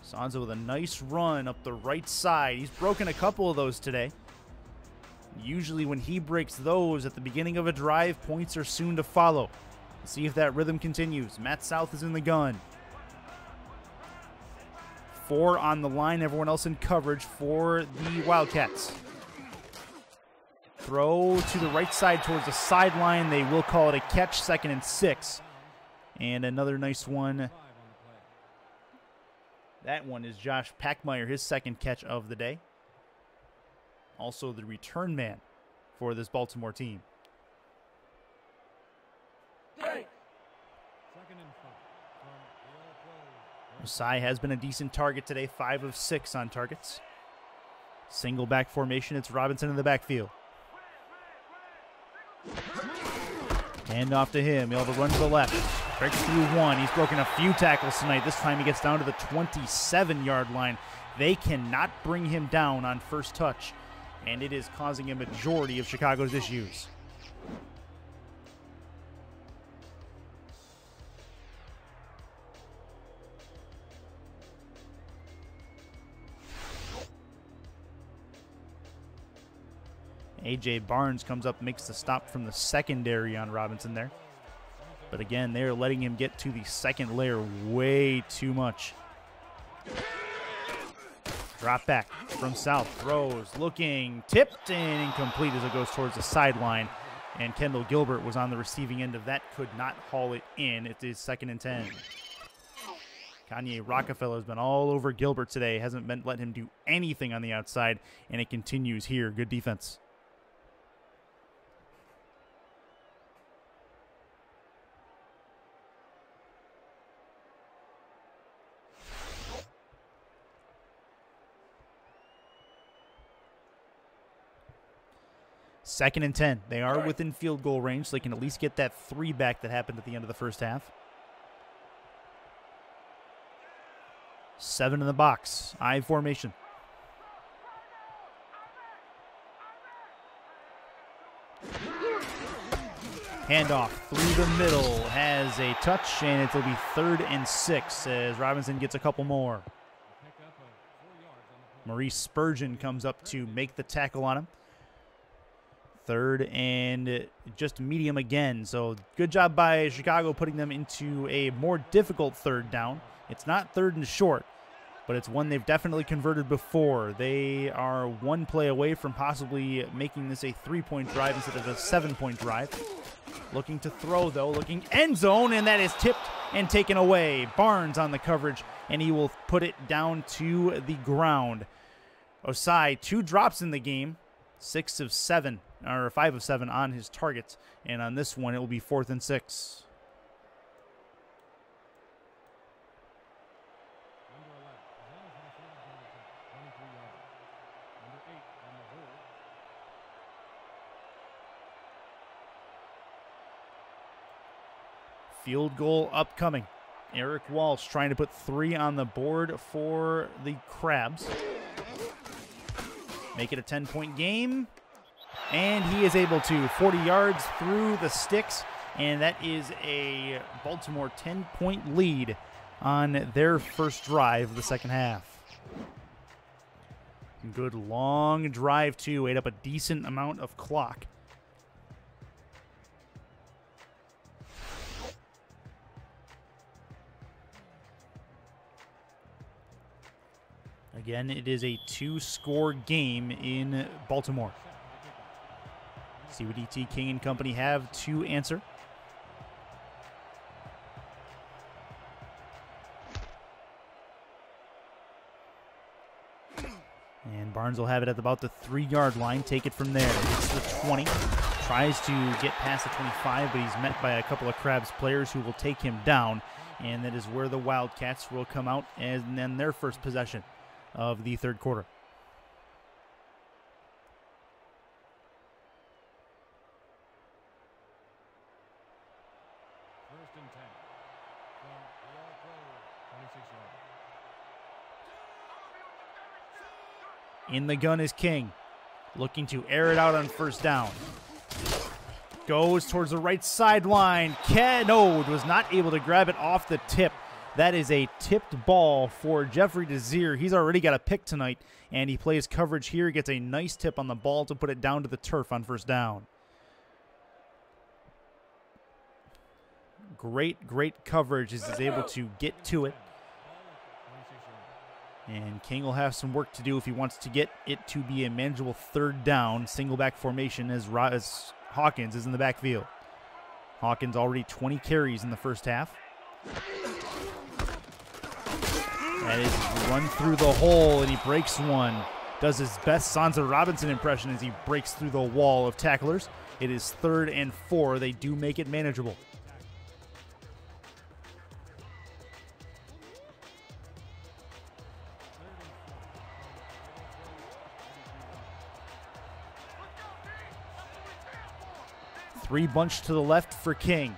Sansa with a nice run up the right side. He's broken a couple of those today. Usually when he breaks those at the beginning of a drive, points are soon to follow. Let's see if that rhythm continues. Matt South is in the gun. 4 on the line, everyone else in coverage for the Wildcats. Throw to the right side towards the sideline. They will call it a catch, 2nd and 6. And another nice one. That one is Josh Packmeyer, his 2nd catch of the day. Also the return man for this Baltimore team. Osai has been a decent target today, 5 of 6 on targets. Single back formation, it's Robinson in the backfield. Hand off to him, he'll have a run to the left. Breaks through one, he's broken a few tackles tonight. This time he gets down to the 27-yard line. They cannot bring him down on first touch, and it is causing a majority of Chicago's issues. A.J. Barnes comes up, makes the stop from the secondary on Robinson there. But again, they're letting him get to the second layer way too much. Drop back from South, throws, looking, tipped, and incomplete as it goes towards the sideline. And Kendall Gilbert was on the receiving end of that, could not haul it in. It is 2nd and 10. Kanye Rockefeller has been all over Gilbert today, hasn't been let him do anything on the outside, and it continues here. Good defense. 2nd and 10. They are within field goal range, so they can at least get that 3 back that happened at the end of the first half. 7 in the box. I formation. Handoff through the middle, has a touch, and it'll be 3rd and 6 as Robinson gets a couple more. Maurice Spurgeon comes up to make the tackle on him. 3rd and just medium again. So good job by Chicago putting them into a more difficult 3rd down. It's not 3rd and short, but it's one they've definitely converted before. They are 1 play away from possibly making this a 3-point drive instead of a 7-point drive. Looking to throw, though, looking end zone, and that is tipped and taken away. Barnes on the coverage, and he will put it down to the ground. Osai, 2 drops in the game, 5 of 7 on his targets, and on this one it will be 4th and 6. Field goal upcoming. Eric Walsh trying to put 3 on the board for the Crabs. Make it a 10-point game. And he is able to. 40 yards through the sticks. And that is a Baltimore 10-point lead on their first drive of the second half. Good long drive, too. Ate up a decent amount of clock. Again, it is a 2-score game in Baltimore. See what E.T. King and company have to answer. And Barnes will have it at about the 3-yard line. Take it from there. Gets to the 20. Tries to get past the 25, but he's met by a couple of Crabs players who will take him down. And that is where the Wildcats will come out and then their first possession of the third quarter. First and 10 from the All Pro 26 yards. In the gun is King, looking to air it out on first down. Goes towards the right sideline. Canode was not able to grab it off the tip. That is a tipped ball for Jeffrey Desir. He's already got a pick tonight, and he plays coverage here. He gets a nice tip on the ball to put it down to the turf on first down. Great coverage as he's able to get to it. And King will have some work to do if he wants to get it to be a manageable 3rd down, single back formation as Hawkins is in the backfield. Hawkins already 20 carries in the first half. That is run through the hole, and he breaks one. Does his best Sansa Robinson impression as he breaks through the wall of tacklers. It is 3rd and 4. They do make it manageable. Three bunch to the left for King.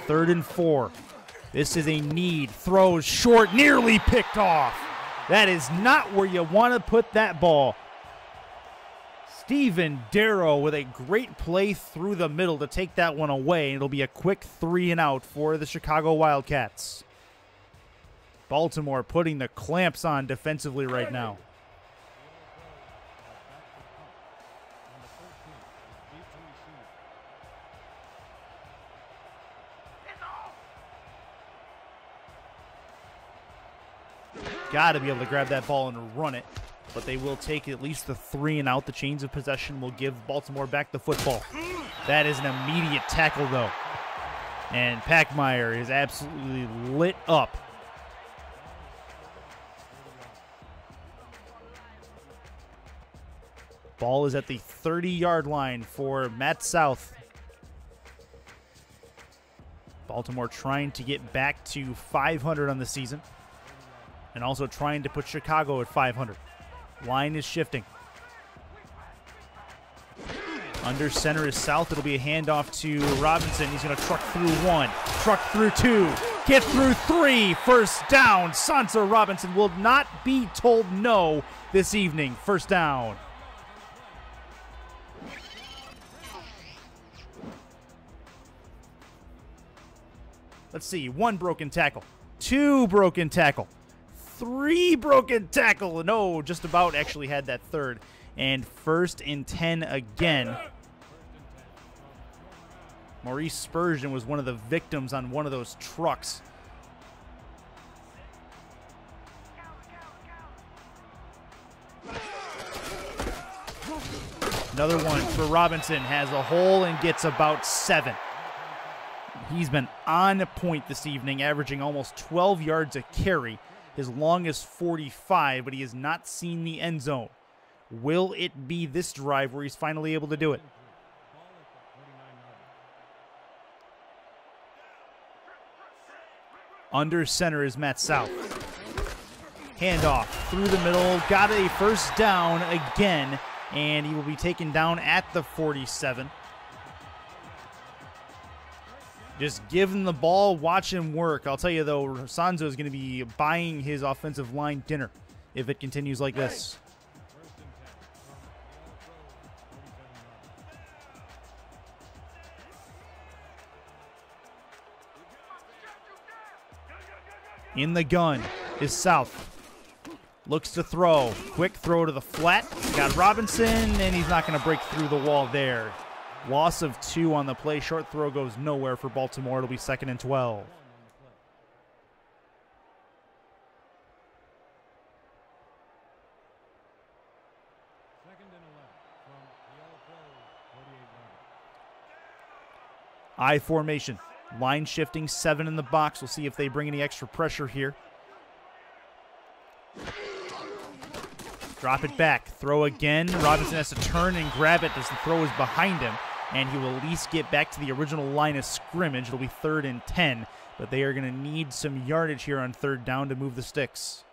3rd and 4. This is a need. Throws short, nearly picked off. That is not where you want to put that ball. Stephen Darrow with a great play through the middle to take that one away. It'll be a quick 3 and out for the Chicago Wildcats. Baltimore putting the clamps on defensively right now. Got to be able to grab that ball and run it, but they will take at least the 3 and out. The chains of possession will give Baltimore back the football. That is an immediate tackle, though. And Packmeyer is absolutely lit up. Ball is at the 30-yard line for Matt South. Baltimore trying to get back to 500 on the season, and also trying to put Chicago at 500. Line is shifting. Under center is South. It'll be a handoff to Robinson. He's going to truck through one, truck through two, get through three. First down. Sansa Robinson will not be told no this evening. First down. Let's see. 1 broken tackle, 2 broken tackle, 3 broken tackle. No, just about actually had that third. And 1st and 10 again. Maurice Spurgeon was one of the victims on one of those trucks. Another one for Robinson. Has a hole and gets about 7. He's been on point this evening, averaging almost 12 yards a carry. His longest 45, but he has not seen the end zone. Will it be this drive where he's finally able to do it? Under center is Matt South. Handoff through the middle. Got a first down again, and he will be taken down at the 47. Just give him the ball, watch him work. I'll tell you, though, Sansa is going to be buying his offensive line dinner if it continues like this. In the gun is South. Looks to throw. Quick throw to the flat. Got Robinson, and he's not going to break through the wall there. Loss of 2 on the play. Short throw goes nowhere for Baltimore. It'll be 2nd and 12. I formation. Line shifting, 7 in the box. We'll see if they bring any extra pressure here. Drop it back. Throw again. Robinson has to turn and grab it as the throw is behind him, and he will at least get back to the original line of scrimmage. It'll be 3rd and 10, but they are going to need some yardage here on 3rd down to move the sticks.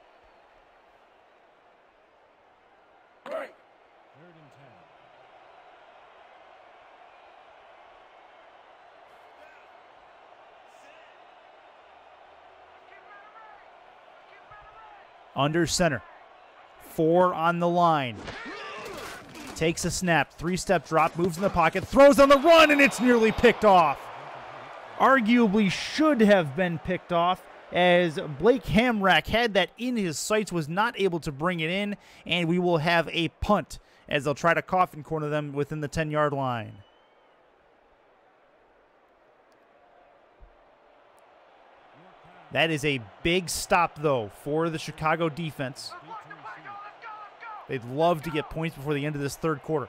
Under center. 4 on the line. Takes a snap. 3-step drop. Moves in the pocket. Throws on the run, and it's nearly picked off. Arguably should have been picked off, as Blake Hamrack had that in his sights, was not able to bring it in, and we will have a punt as they'll try to coffin corner them within the 10-yard line. That is a big stop, though, for the Chicago defense. They'd love to get points before the end of this 3rd quarter.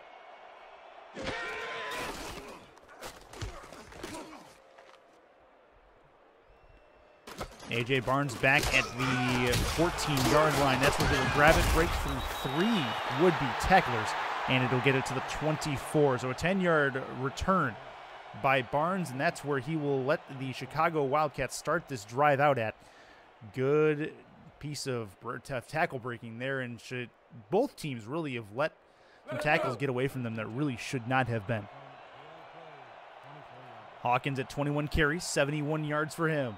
A.J. Barnes back at the 14-yard line. That's where he'll grab it, break through 3 would-be tacklers, and it'll get it to the 24. So a 10-yard return by Barnes, and that's where he will let the Chicago Wildcats start this drive out at. Good piece of tackle breaking there, and both teams really have let some tackles get away from them that really should not have been. Hawkins at 21 carries, 71 yards for him.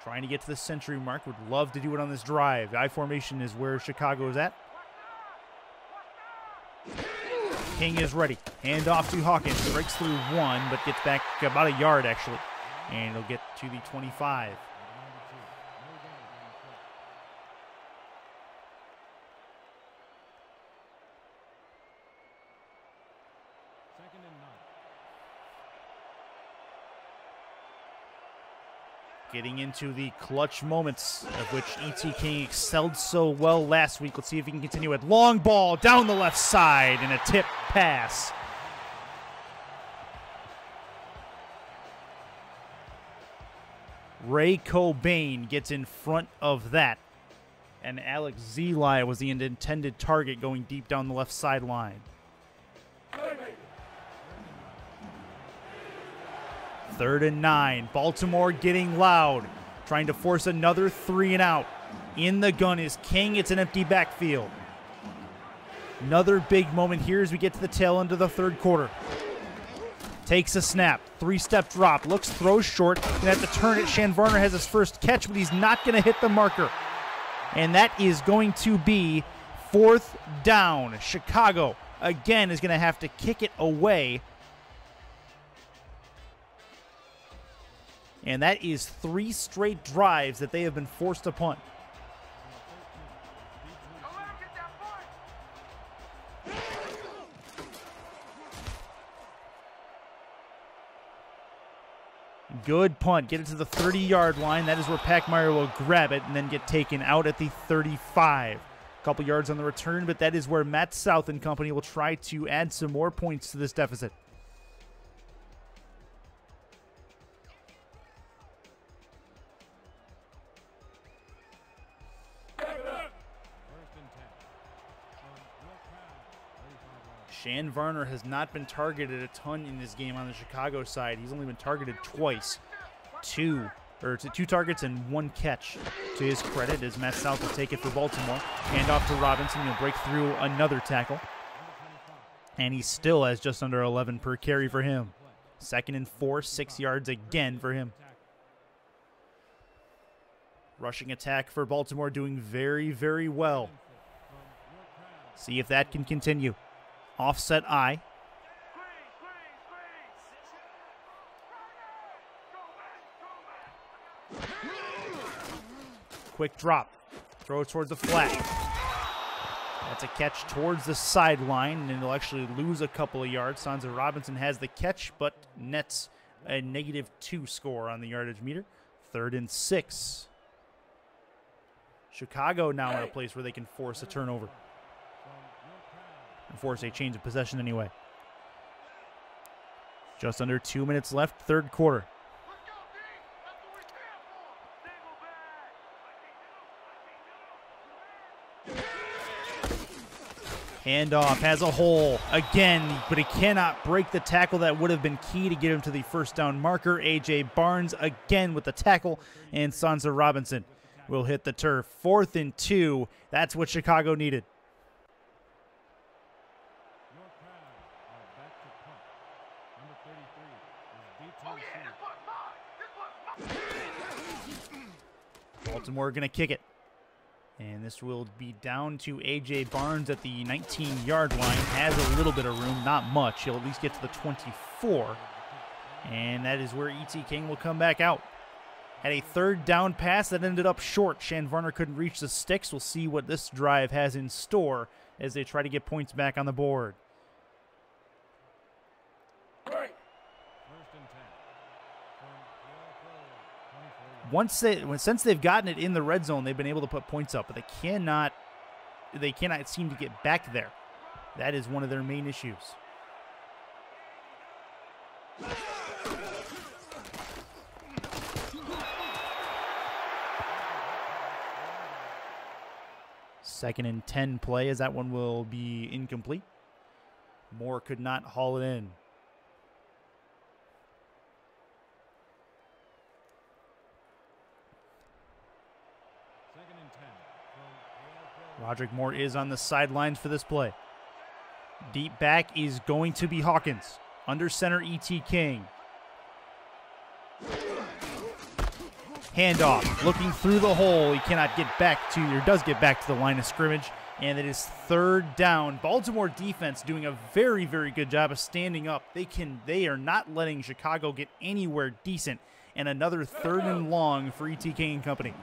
Trying to get to the century mark, would love to do it on this drive. I formation is where Chicago is at. King is ready. Hand off to Hawkins. Breaks through 1, but gets back about a yard, actually. And he'll get to the 25. Getting into the clutch moments of which E.T. King excelled so well last week. Let's see if he can continue it. Long ball down the left side and a tip pass. Ray Cobain gets in front of that. And Alex Zeli was the intended target going deep down the left sideline. 3rd and 9. Baltimore getting loud. Trying to force another 3 and out. In the gun is King. It's an empty backfield. Another big moment here as we get to the tail end of the third quarter. Takes a snap, three-step drop, looks, throws short, gonna have to turn it. Shann Varner has his first catch, but he's not gonna hit the marker. And that is going to be 4th down. Chicago, again, is gonna have to kick it away. And that is 3 straight drives that they have been forced to punt. Good punt. Get it to the 30-yard line. That is where Packmeyer will grab it and then get taken out at the 35. A couple yards on the return, but that is where Matt South and company will try to add some more points to this deficit. Shann Varner has not been targeted a ton in this game on the Chicago side. He's only been targeted twice. Two targets and 1 catch to his credit as Matt South will take it for Baltimore. Hand off to Robinson. He'll break through another tackle. And he still has just under 11 per carry for him. 2nd and 4, 6 yards again for him. Rushing attack for Baltimore doing very, very well. See if that can continue. Offset I. Quick drop. Throw it towards the flat. That's a catch towards the sideline, and they'll actually lose a couple of yards. Sansa Robinson has the catch, but nets a -2 score on the yardage meter. 3rd and 6. Chicago now in a place where they can force a turnover. Force a change of possession anyway. Just under 2 minutes left, 3rd quarter. Handoff has a hole again, but he cannot break the tackle that would have been key to get him to the 1st down marker. A.J. Barnes again with the tackle, and Sansa Robinson will hit the turf. 4th and 2. That's what Chicago needed. Baltimore going to kick it. And this will be down to A.J. Barnes at the 19-yard line. Has a little bit of room, not much. He'll at least get to the 24. And that is where E.T. King will come back out. Had a 3rd down pass that ended up short. Shann Varner couldn't reach the sticks. We'll see what this drive has in store as they try to get points back on the board. Since they've gotten it in the red zone, they've been able to put points up, but they cannot seem to get back there. That is one of their main issues. Second and 10 play as that one will be incomplete. Moore could not haul it in. Roderick Moore is on the sidelines for this play. Deep back is going to be Hawkins. Under center, E.T. King. Handoff, looking through the hole. He cannot get back to, or does get back to the line of scrimmage. And it is 3rd down. Baltimore defense doing a very, very good job of standing up. They are not letting Chicago get anywhere decent. And another 3rd and long for E.T. King and company.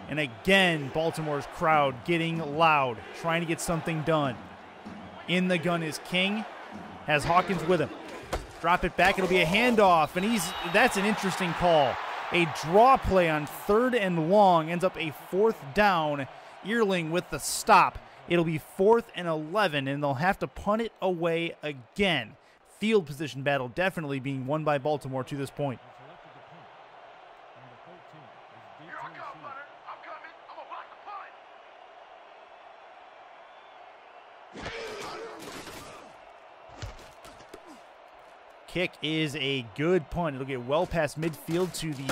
And again, Baltimore's crowd getting loud, trying to get something done. In the gun is King, has Hawkins with him. Drop it back, it'll be a handoff, and that's an interesting call. A draw play on 3rd and long ends up a 4th down. Earling with the stop. It'll be 4th and 11, and they'll have to punt it away again. Field position battle definitely being won by Baltimore to this point. Kick is a good punt. It'll get well past midfield to the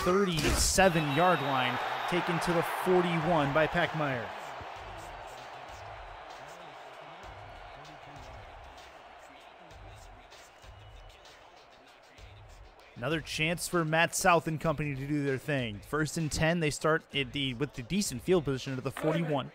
37-yard line, taken to the 41 by Packmeyer. Another chance for Matt South and company to do their thing. 1st and 10, they start with the decent field position at the 41.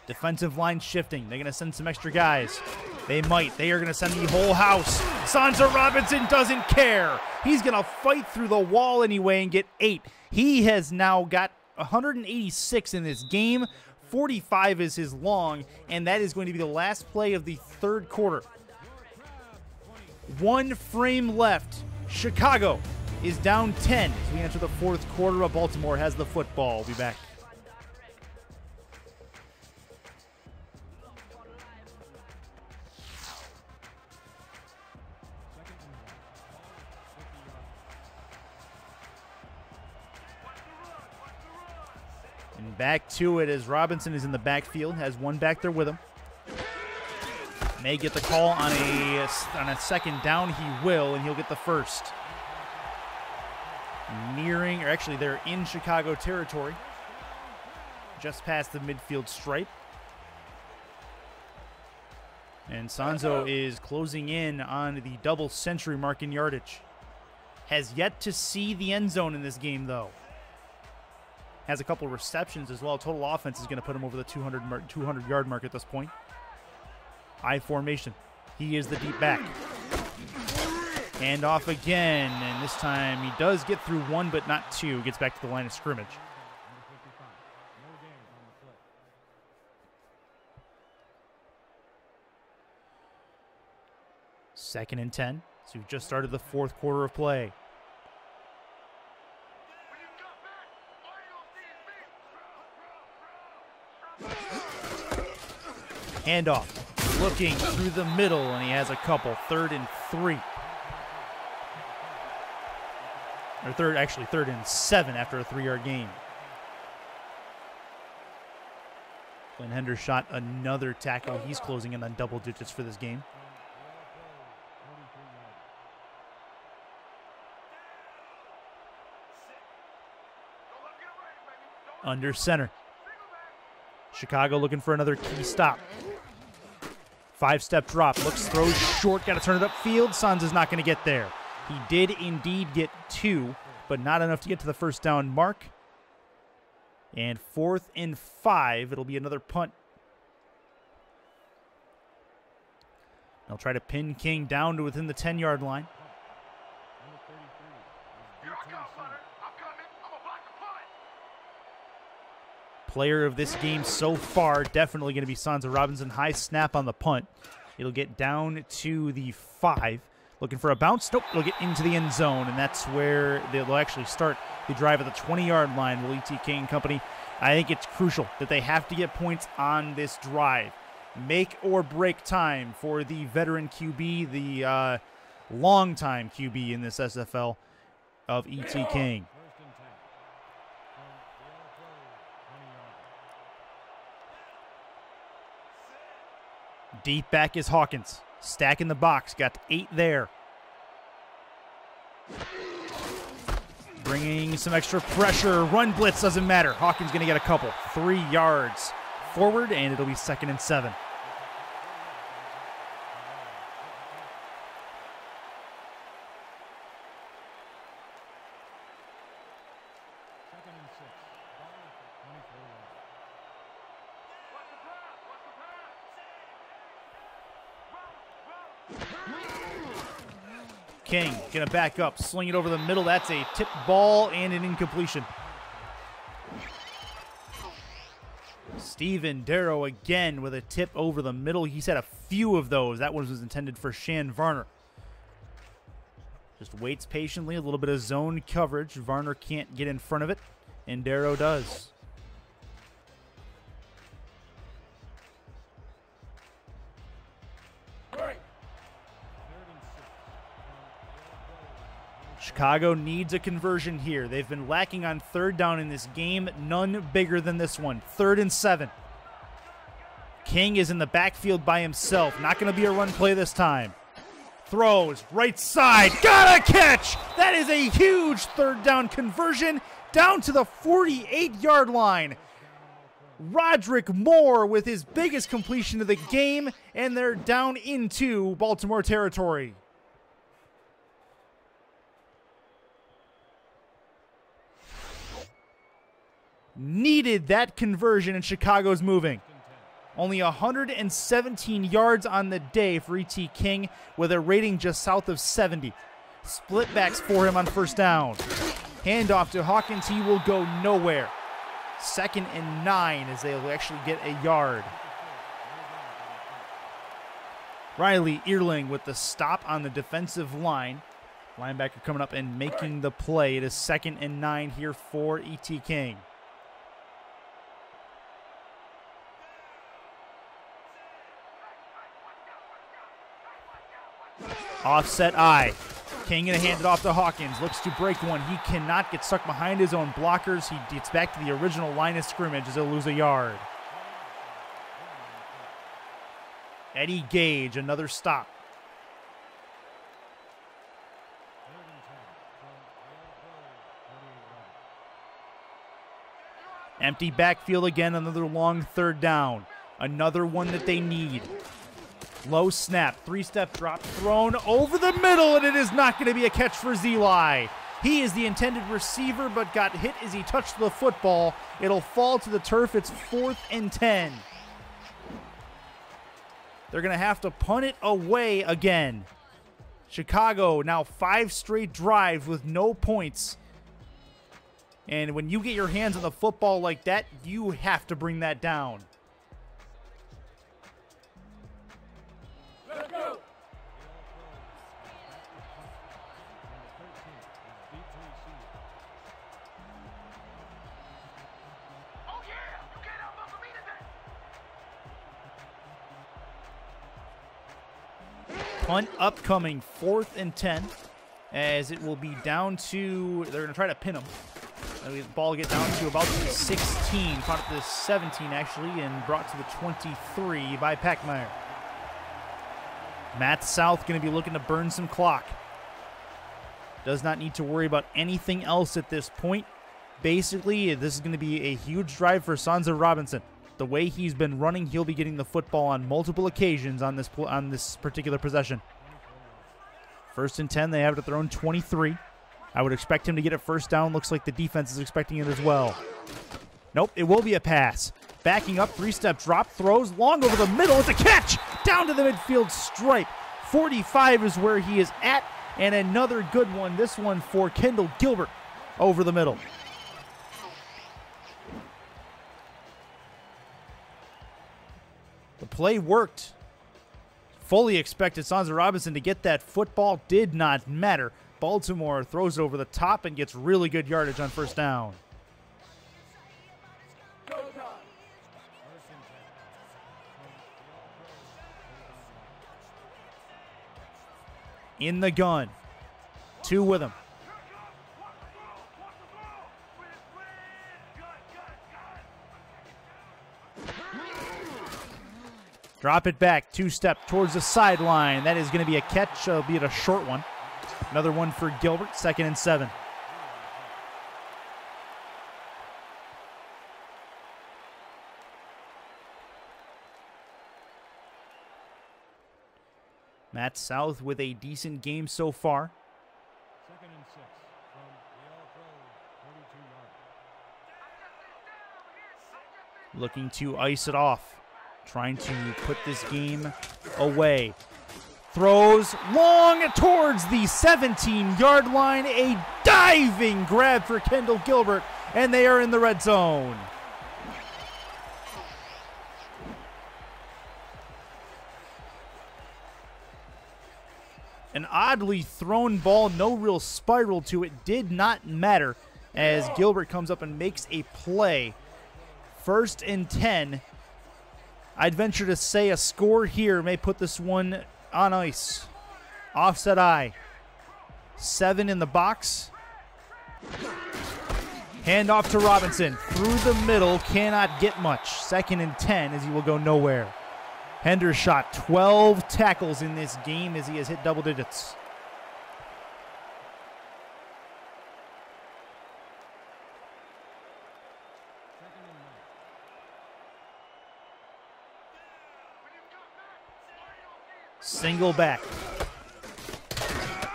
Defensive line shifting. They're going to send some extra guys. They might. They are going to send the whole house. Sansa Robinson doesn't care. He's going to fight through the wall anyway and get 8. He has now got 186 in this game. 45 is his long, and that is going to be the last play of the 3rd quarter. 1 frame left. Chicago is down 10 as we enter the 4th quarter. Baltimore has the football. We'll be back. And back to it as Robinson is in the backfield, has one back there with him. May get the call on a 2nd down. He will, and he'll get the 1st. Nearing, or actually they're in Chicago territory. Just past the midfield stripe. And Sanzo is closing in on the double century mark in yardage. Has yet to see the end zone in this game, though. Has a couple receptions as well. Total offense is going to put him over the 200-yard mark at this point. I formation. He is the deep back. Hand off again, and this time he does get through 1, but not 2. Gets back to the line of scrimmage. Second and 10. So we've just started the 4th quarter of play. Handoff, looking through the middle, and he has a couple. 3rd and 3. Or 3rd and 7 after a 3-yard gain. Glenn Hendershot, another tackle. He's closing in on double digits for this game. Under center. Chicago looking for another key stop. 5-step drop. Looks, throws short. Got to turn it upfield. Sanz is not going to get there. He did indeed get 2, but not enough to get to the 1st down mark. And 4th and 5. It'll be another punt. They'll try to pin King down to within the 10-yard line. Player of this game so far, definitely going to be Sansa Robinson. High snap on the punt. It'll get down to the 5. Looking for a bounce. Nope, it'll get into the end zone, and that's where they'll actually start the drive at the 20-yard line. Will E.T. King and company. I think it's crucial that they have to get points on this drive. Make or break time for the veteran QB, the longtime QB in this SFL of E.T. King. Deep back is Hawkins. Stack in the box. Got 8 there. Bringing some extra pressure. Run blitz doesn't matter. Hawkins going to get a couple. 3 yards forward, and it'll be 2nd and 7. King gonna back up, sling it over the middle. That's a tip ball and an incompletion. Steven Darrow again with a tip over the middle. He's had a few of those. That one was intended for Shann Varner. Just waits patiently, a little bit of zone coverage. Varner can't get in front of it, and Darrow does. Chicago needs a conversion here. They've been lacking on 3rd down in this game. None bigger than this one. 3rd and 7. King is in the backfield by himself. Not going to be a run play this time. Throws, right side. Got a catch! That is a huge 3rd down conversion. down to the 48-yard line. Roderick Moore with his biggest completion of the game, and they're down into Baltimore territory. Needed that conversion, and Chicago's moving. Only 117 yards on the day for E.T. King with a rating just south of 70. Split backs for him on first down. Handoff to Hawkins. He will go nowhere. 2nd and 9 as they'll actually get a yard. Riley Earling with the stop on the defensive line. Linebacker coming up and making the play. It is 2nd and 9 here for E.T. King. Offset I. King gonna hand it off to Hawkins. Looks to break one. He cannot get stuck behind his own blockers. He gets back to the original line of scrimmage as he'll lose a yard. Eddie Gage, another stop. Empty backfield again, another long 3rd down. Another one that they need. Low snap, 3-step drop, thrown over the middle, and it is not going to be a catch for Zeli. He is the intended receiver, but got hit as he touched the football. It'll fall to the turf. It's 4th and 10. They're going to have to punt it away again. Chicago now 5 straight drives with no points. And when you get your hands on the football like that, you have to bring that down. Punt upcoming, 4th and 10, as it will be down to, they're going to try to pin him. The ball get down to about the 16, caught at the 17 actually, and brought to the 23 by Packmeyer. Matt South going to be looking to burn some clock. Does not need to worry about anything else at this point. Basically, this is going to be a huge drive for Sansa Robinson. The way he's been running, he'll be getting the football on multiple occasions on this particular possession. 1st and 10, they have it at their own 23. I would expect him to get it first down. Looks like the defense is expecting it as well. Nope, it will be a pass. Backing up, 3-step drop, throws long over the middle. It's a catch down to the midfield stripe. 45 is where he is at, and another good one. This one for Kendall Gilbert over the middle. The play worked. Fully expected Sansa Robinson to get that football. Did not matter. Baltimore throws it over the top and gets really good yardage on first down. In the gun. 2 with him. Drop it back, 2-step towards the sideline. That is going to be a catch, albeit a short one. Another one for Gilbert, 2nd and 7. Matt South with a decent game so far. 2nd and 6 from the All-Pro 42 yards. Looking to ice it off. Trying to put this game away. Throws long towards the 17-yard line. A diving grab for Kendall Gilbert, and they are in the red zone. An oddly thrown ball, no real spiral to it. Did not matter as Gilbert comes up and makes a play. 1st and 10. I'd venture to say a score here may put this one on ice. Offset I. 7 in the box. Handoff to Robinson. Through the middle. Cannot get much. 2nd and 10 as he will go nowhere. Hendershot, 12 tackles in this game as he has hit double digits. Single back.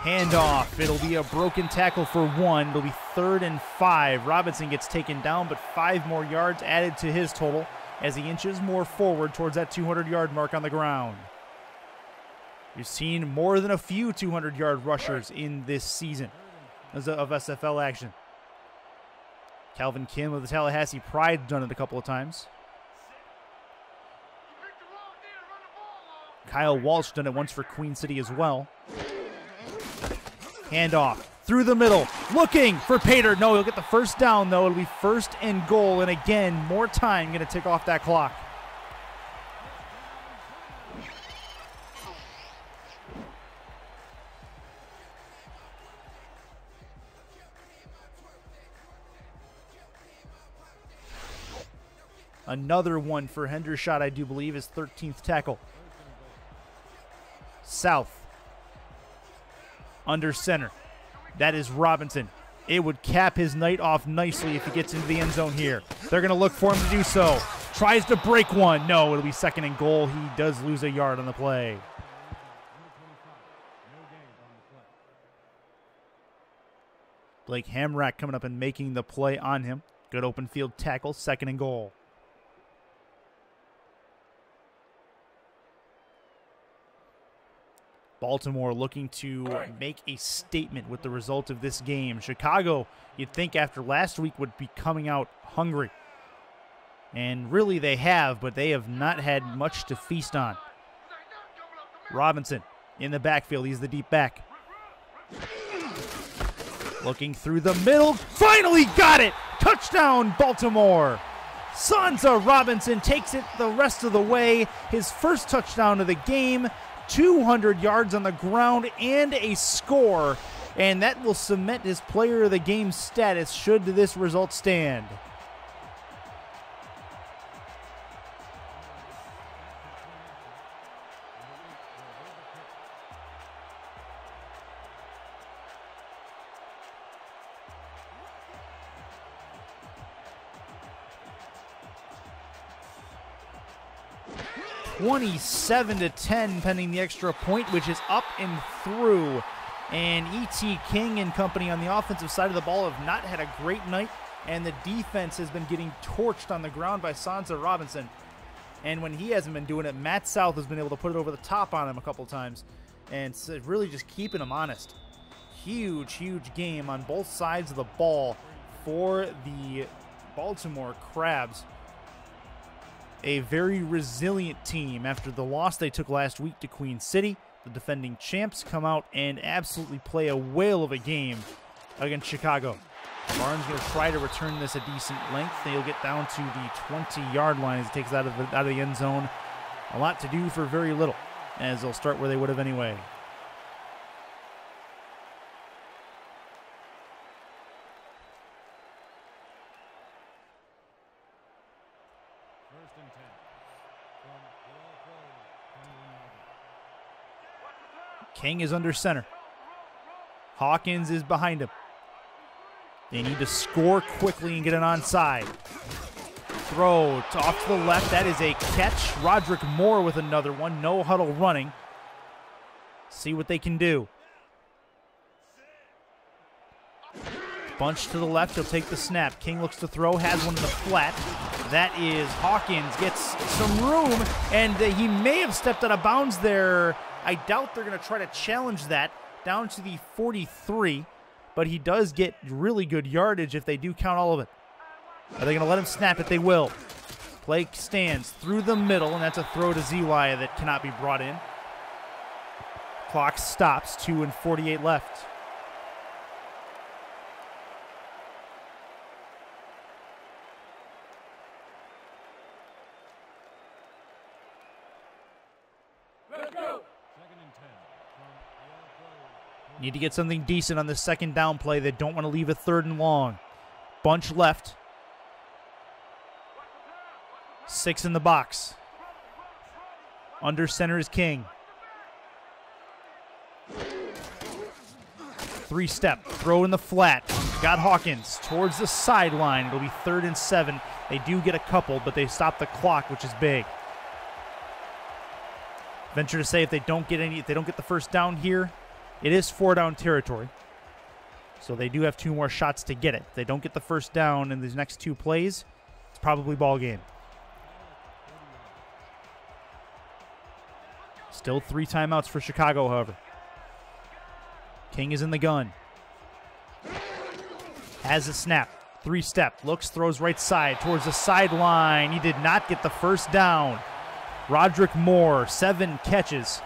Handoff. It'll be a broken tackle for 1. It'll be 3rd and 5. Robinson gets taken down, but 5 more yards added to his total as he inches more forward towards that 200-yard mark on the ground. You've seen more than a few 200-yard rushers in this season of SFL action. Calvin Kim of the Tallahassee Pride done it a couple of times. Kyle Walsh done it once for Queen City as well. Handoff through the middle, looking for Pater. No, he'll get the first down, though. It'll be 1st and goal, and again, more time going to tick off that clock. Another one for Hendershot, I do believe, his 13th tackle. South. Under center. That is Robinson. It would cap his night off nicely if he gets into the end zone here. They're going to look for him to do so. Tries to break one. No, it'll be 2nd and goal. He does lose a yard on the play. Blake Hamrack coming up and making the play on him. Good open field tackle, 2nd and goal. Baltimore looking to make a statement with the result of this game. Chicago, you'd think after last week, would be coming out hungry. And really they have, but they have not had much to feast on. Robinson in the backfield. He's the deep back. Looking through the middle. Finally got it! Touchdown, Baltimore! Sansa Robinson takes it the rest of the way. His first touchdown of the game. 200 yards on the ground and a score, and that will cement his player of the game status should this result stand. (27-10) pending the extra point, which is up and through. And E.T. King and company on the offensive side of the ball have not had a great night, and the defense has been getting torched on the ground by Sansa Robinson. And when he hasn't been doing it, Matt South has been able to put it over the top on him a couple times, and really just keeping him honest. Huge, huge game on both sides of the ball for the Baltimore Crabs. A very resilient team after the loss they took last week to Queen City. The defending champs come out and absolutely play a whale of a game against Chicago. Barnes going to try to return this a decent length. He'll get down to the 20-yard line as he takes it out of the end zone. A lot to do for very little, as they'll start where they would have anyway. King is under center. Hawkins is behind him. They need to score quickly and get an onside. Throw off to the left. That is a catch. Roderick Moore with another one. No huddle running. See what they can do. Bunch to the left. He'll take the snap. King looks to throw. Has one in the flat. That is Hawkins. Gets some room. And he may have stepped out of bounds there. I doubt they're going to try to challenge that down to the 43, but he does get really good yardage if they do count all of it. Are they going to let him snap it? They will. Play stands through the middle, and that's a throw to Zely that cannot be brought in. Clock stops, 2:48 left. Need to get something decent on the 2nd down play. They don't want to leave a 3rd and long. Bunch left. 6 in the box. Under center is King. 3-step. Throw in the flat. Got Hawkins towards the sideline. It'll be 3rd and 7. They do get a couple, but they stop the clock, which is big. Venture to say if they don't get the first down here, it is 4-down territory. So they do have 2 more shots to get it. If they don't get the first down in these next 2 plays, it's probably ball game. Still 3 timeouts for Chicago, however. King is in the gun. Has a snap. 3-step. Looks, throws right side towards the sideline. He did not get the first down. Roderick Moore, 7 catches.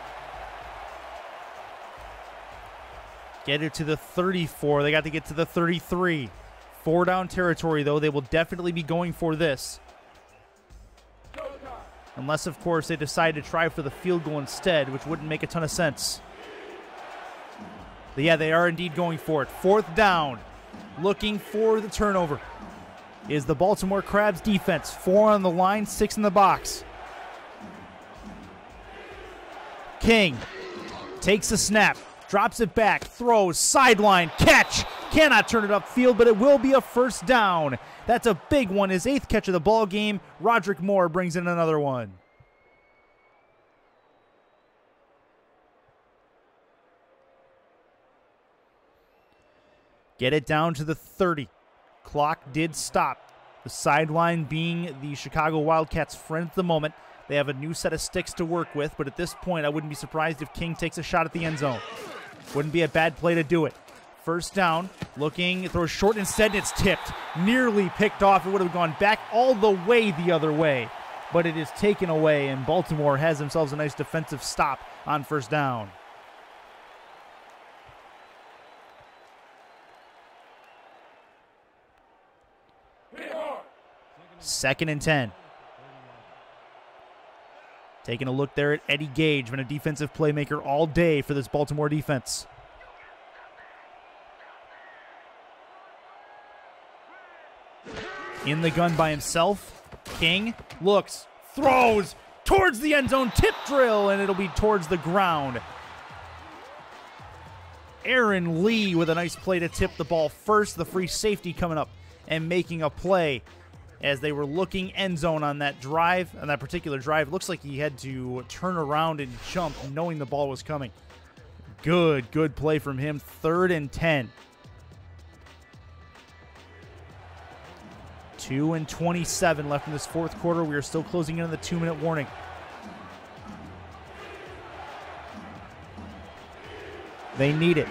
Get it to the 34. They got to get to the 33. 4-down territory, though. They will definitely be going for this. Unless, of course, they decide to try for the field goal instead, which wouldn't make a ton of sense. But yeah, they are indeed going for it. 4th down. Looking for the turnover is the Baltimore Crabs defense. 4 on the line, 6 in the box. King takes a snap, drops it back, throws, sideline, catch. Cannot turn it upfield, but it will be a first down. That's a big one. His 8th catch of the ball game. Roderick Moore brings in another one. Get it down to the 30. Clock did stop. The sideline being the Chicago Wildcats' friend at the moment. They have a new set of sticks to work with, but at this point, I wouldn't be surprised if King takes a shot at the end zone. Wouldn't be a bad play to do it. First down, looking, throws short instead, and it's tipped. Nearly picked off. It would have gone back all the way the other way, but it is taken away, and Baltimore has themselves a nice defensive stop on first down. Second and 10. Taking a look there at Eddie Gage, been a defensive playmaker all day for this Baltimore defense. In the gun by himself. King looks, throws towards the end zone, tip drill, and it'll be towards the ground. Aaron Lee with a nice play to tip the ball first. The free safety coming up and making a play as they were looking end zone on that drive. On that particular drive, looks like he had to turn around and jump knowing the ball was coming. Good play from him. 3rd and 10. 2:27 left in this 4th quarter. We are still closing in on the 2-minute warning. They need it.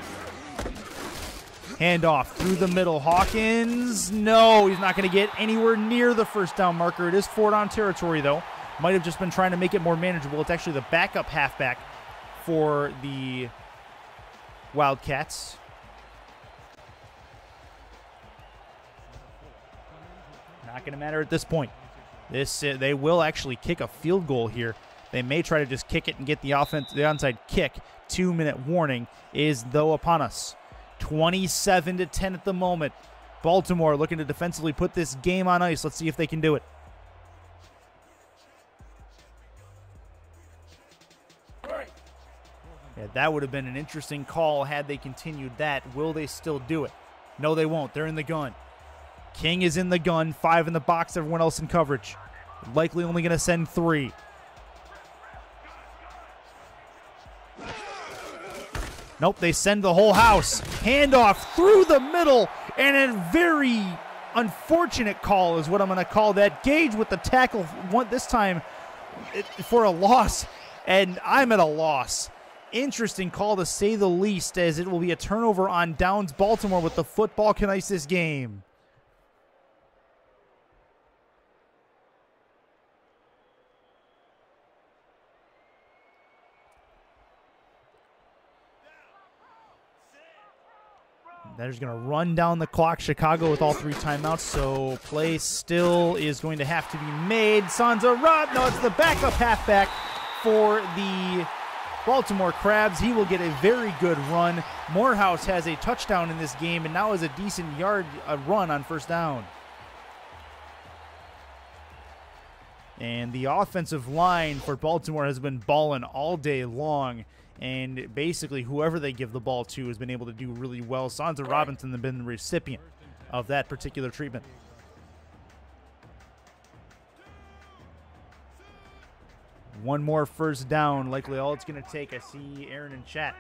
Handoff through the middle. Hawkins, no, he's not going to get anywhere near the first down marker. It is 4-down territory, though. Might have just been trying to make it more manageable. It's actually the backup halfback for the Wildcats. Not going to matter at this point. They will actually kick a field goal here. They may try to just kick it and get the onside kick. 2-minute warning is, though, upon us. 27-10 at the moment. Baltimore looking to defensively put this game on ice. Let's see if they can do it. Yeah, that would have been an interesting call had they continued that. Will they still do it? No, they won't. They're in the gun. King is in the gun. 5 in the box. Everyone else in coverage. Likely only going to send 3. Nope, they send the whole house. Handoff through the middle, and a very unfortunate call is what I'm going to call that. Gage with the tackle, this time for a loss, and I'm at a loss. Interesting call to say the least, as it will be a turnover on downs. Baltimore with the football can ice this game. They're just going to run down the clock. Chicago with all 3 timeouts, so play still is going to have to be made. Sansa Rob, no, it's the backup halfback for the Baltimore Crabs. He will get a very good run. Morehouse has a touchdown in this game and now has a decent run on first down. And the offensive line for Baltimore has been balling all day long. And basically, whoever they give the ball to has been able to do really well. Sansa Robinson has been the recipient of that particular treatment. One more first down, likely all it's going to take. I see Aaron in chat.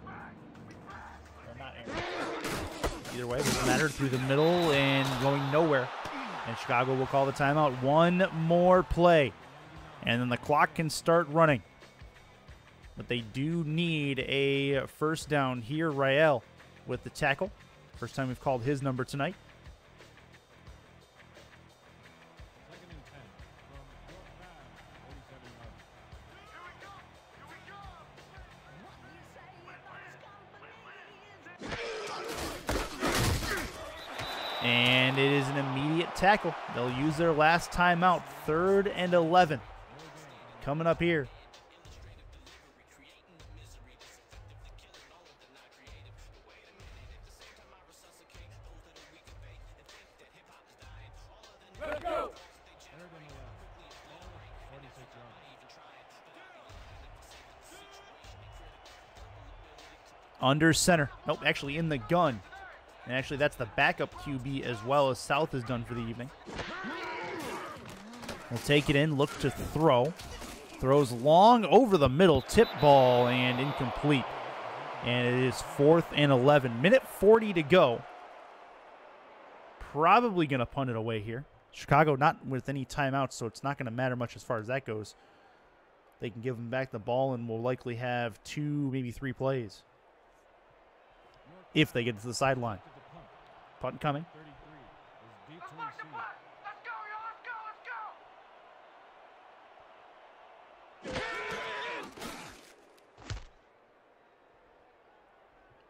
Or not Aaron. Either way, doesn't matter. Through the middle and going nowhere. And Chicago will call the timeout. One more play. And then the clock can start running. But they do need a first down here. Rael with the tackle. First time we've called his number tonight. And it is an immediate tackle. They'll use their last timeout. 3rd and 11. Coming up here. Under center. Nope, actually in the gun. And actually that's the backup QB as well, as South is done for the evening. We'll take it in, look to throw. Throws long over the middle, tip ball, and incomplete. And it is 4th and 11. Minute 40 to go. Probably going to punt it away here. Chicago not with any timeouts, so it's not going to matter much as far as that goes. They can give them back the ball, and we'll likely have 2, maybe 3 plays. If they get to the sideline. Punt coming.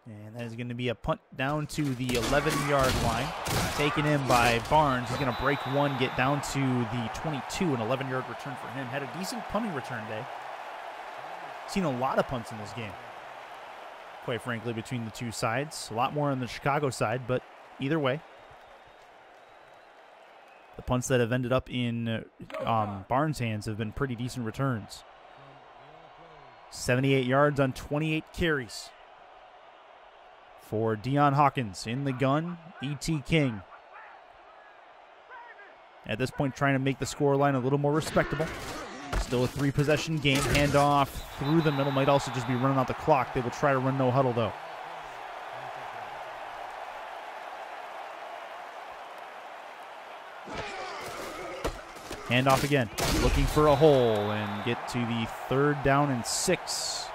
And that is going to be a punt down to the 11-yard line. Taken in by Barnes. He's going to break one, get down to the 22. An 11-yard return for him. Had a decent punting return day. Seen a lot of punts in this game, quite frankly, between the two sides. A lot more on the Chicago side, but either way, the punts that have ended up in Barnes' hands have been pretty decent returns. 78 yards on 28 carries for Deion Hawkins. In the gun, E.T. King. At this point, trying to make the scoreline a little more respectable. Still a 3-possession game. Handoff through the middle. Might also just be running out the clock. They will try to run no huddle, though. Handoff again. Looking for a hole and get to the 3rd down and 6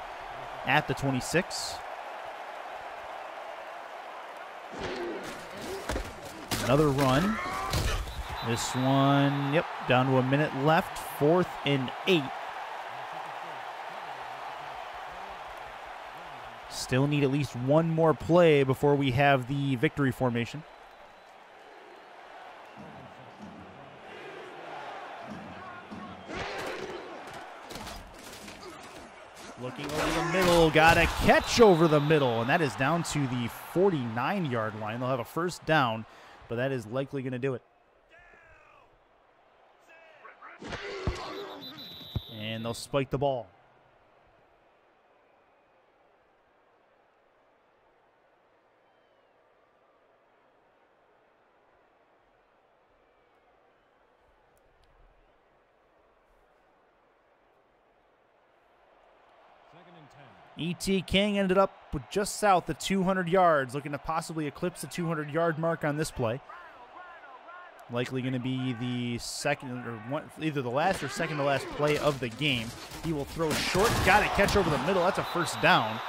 at the 26. Another run. This one, yep, down to a minute left. 4th and 8. Still need at least one more play before we have the victory formation. Looking over the middle, got a catch over the middle, and that is down to the 49-yard line. They'll have a first down, but that is likely going to do it. And they'll spike the ball. E.T. King ended up with just south of 200 yards, looking to possibly eclipse the 200-yard mark on this play. Likely going to be the second, or one, either the last or second to last play of the game. He will throw short, got it, catch over the middle. That's a first down.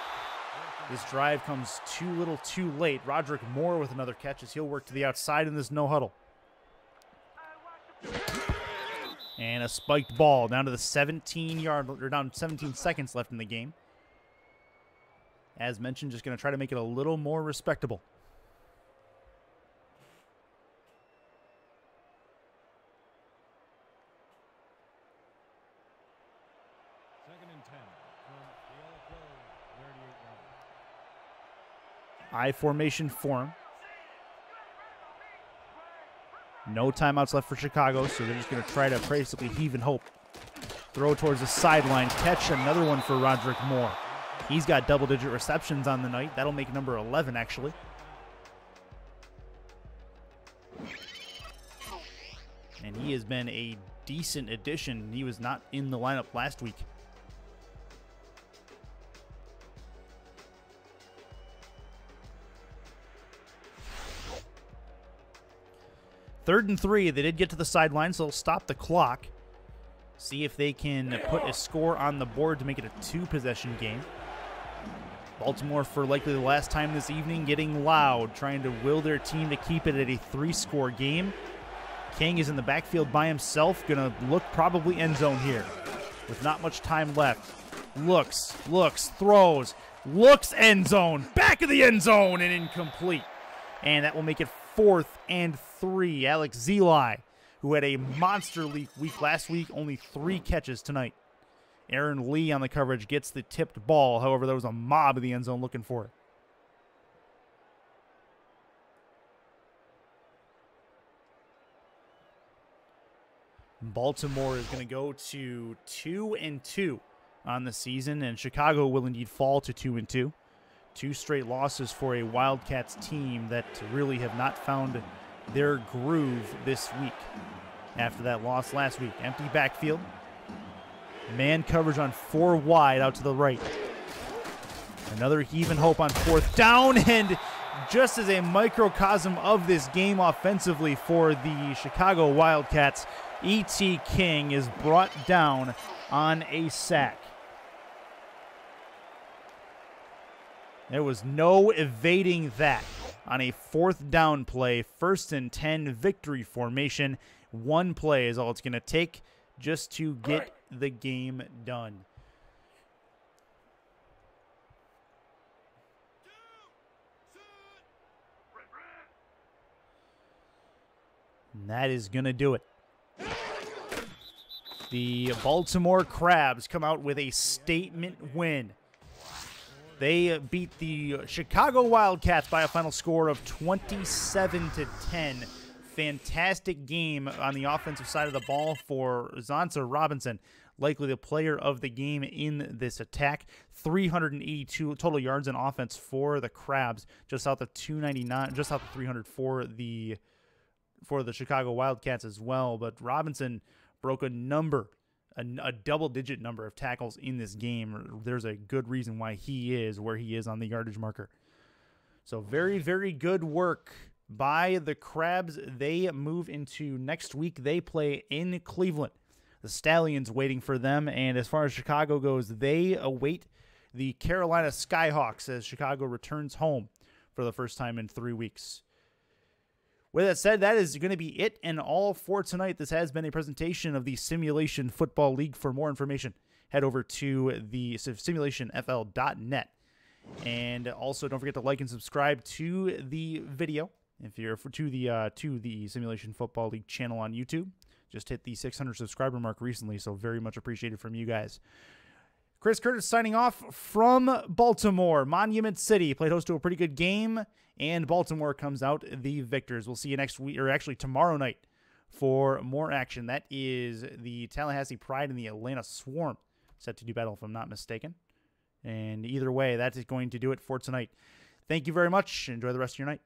This drive comes too little too late. Roderick Moore with another catch as he'll work to the outside in this no huddle. And a spiked ball down to the 17-yard, or down 17 seconds left in the game. As mentioned, just going to try to make it a little more respectable. I formation for him. No timeouts left for Chicago, so they're just going to try to basically heave and hope. Throw towards the sideline. Catch another one for Roderick Moore. He's got double-digit receptions on the night. That'll make number 11, actually. And he has been a decent addition. He was not in the lineup last week. Third and 3. They did get to the sideline, so they'll stop the clock. See if they can put a score on the board to make it a 2-possession game. Baltimore, for likely the last time this evening, getting loud, trying to will their team to keep it at a 3-score game. King is in the backfield by himself, going to look probably end zone here with not much time left. Looks, throws, looks, end zone, back of the end zone, and incomplete. And that will make it 4th and 3. Alex Zeli, who had a monster week last week, only 3 catches tonight. Aaron Lee on the coverage gets the tipped ball. However, there was a mob in the end zone looking for it. Baltimore is going to go to 2-2 on the season, and Chicago will indeed fall to 2-2. 2 straight losses for a Wildcats team that really have not found their groove this week after that loss last week. Empty backfield. Man coverage on 4 wide out to the right. Another heave and hope on 4th down, and just as a microcosm of this game offensively for the Chicago Wildcats, E.T. King is brought down on a sack. There was no evading that on a 4th down play, 1st and 10 victory formation. 1 play is all it's going to take just to get the game done. And that is going to do it. The Baltimore Crabs come out with a statement win. They beat the Chicago Wildcats by a final score of 27-10. Fantastic game on the offensive side of the ball for Zanza Robinson, likely the player of the game in this attack. 382 total yards in offense for the Crabs, just out the 299, just out the 300 for the Chicago Wildcats as well. But Robinson broke a double-digit number of tackles in this game. There's a good reason why he is where he is on the yardage marker. So very, very good work by the Crabs. They move into next week. They play in Cleveland. The Stallions waiting for them. And as far as Chicago goes, they await the Carolina Skyhawks as Chicago returns home for the first time in 3 weeks. With that said, that is going to be it and all for tonight. This has been a presentation of the Simulation Football League. For more information, head over to the simulationfl.net. And also, don't forget to like and subscribe to the video. If you're to the Simulation Football League channel on YouTube, just hit the 600 subscriber mark recently, so very much appreciated from you guys. Chris Curtis signing off from Baltimore. Monument City played host to a pretty good game, and Baltimore comes out the victors. We'll see you next week, or actually tomorrow night, for more action. That is the Tallahassee Pride and the Atlanta Swarm set to do battle, if I'm not mistaken. And either way, that is going to do it for tonight. Thank you very much. Enjoy the rest of your night.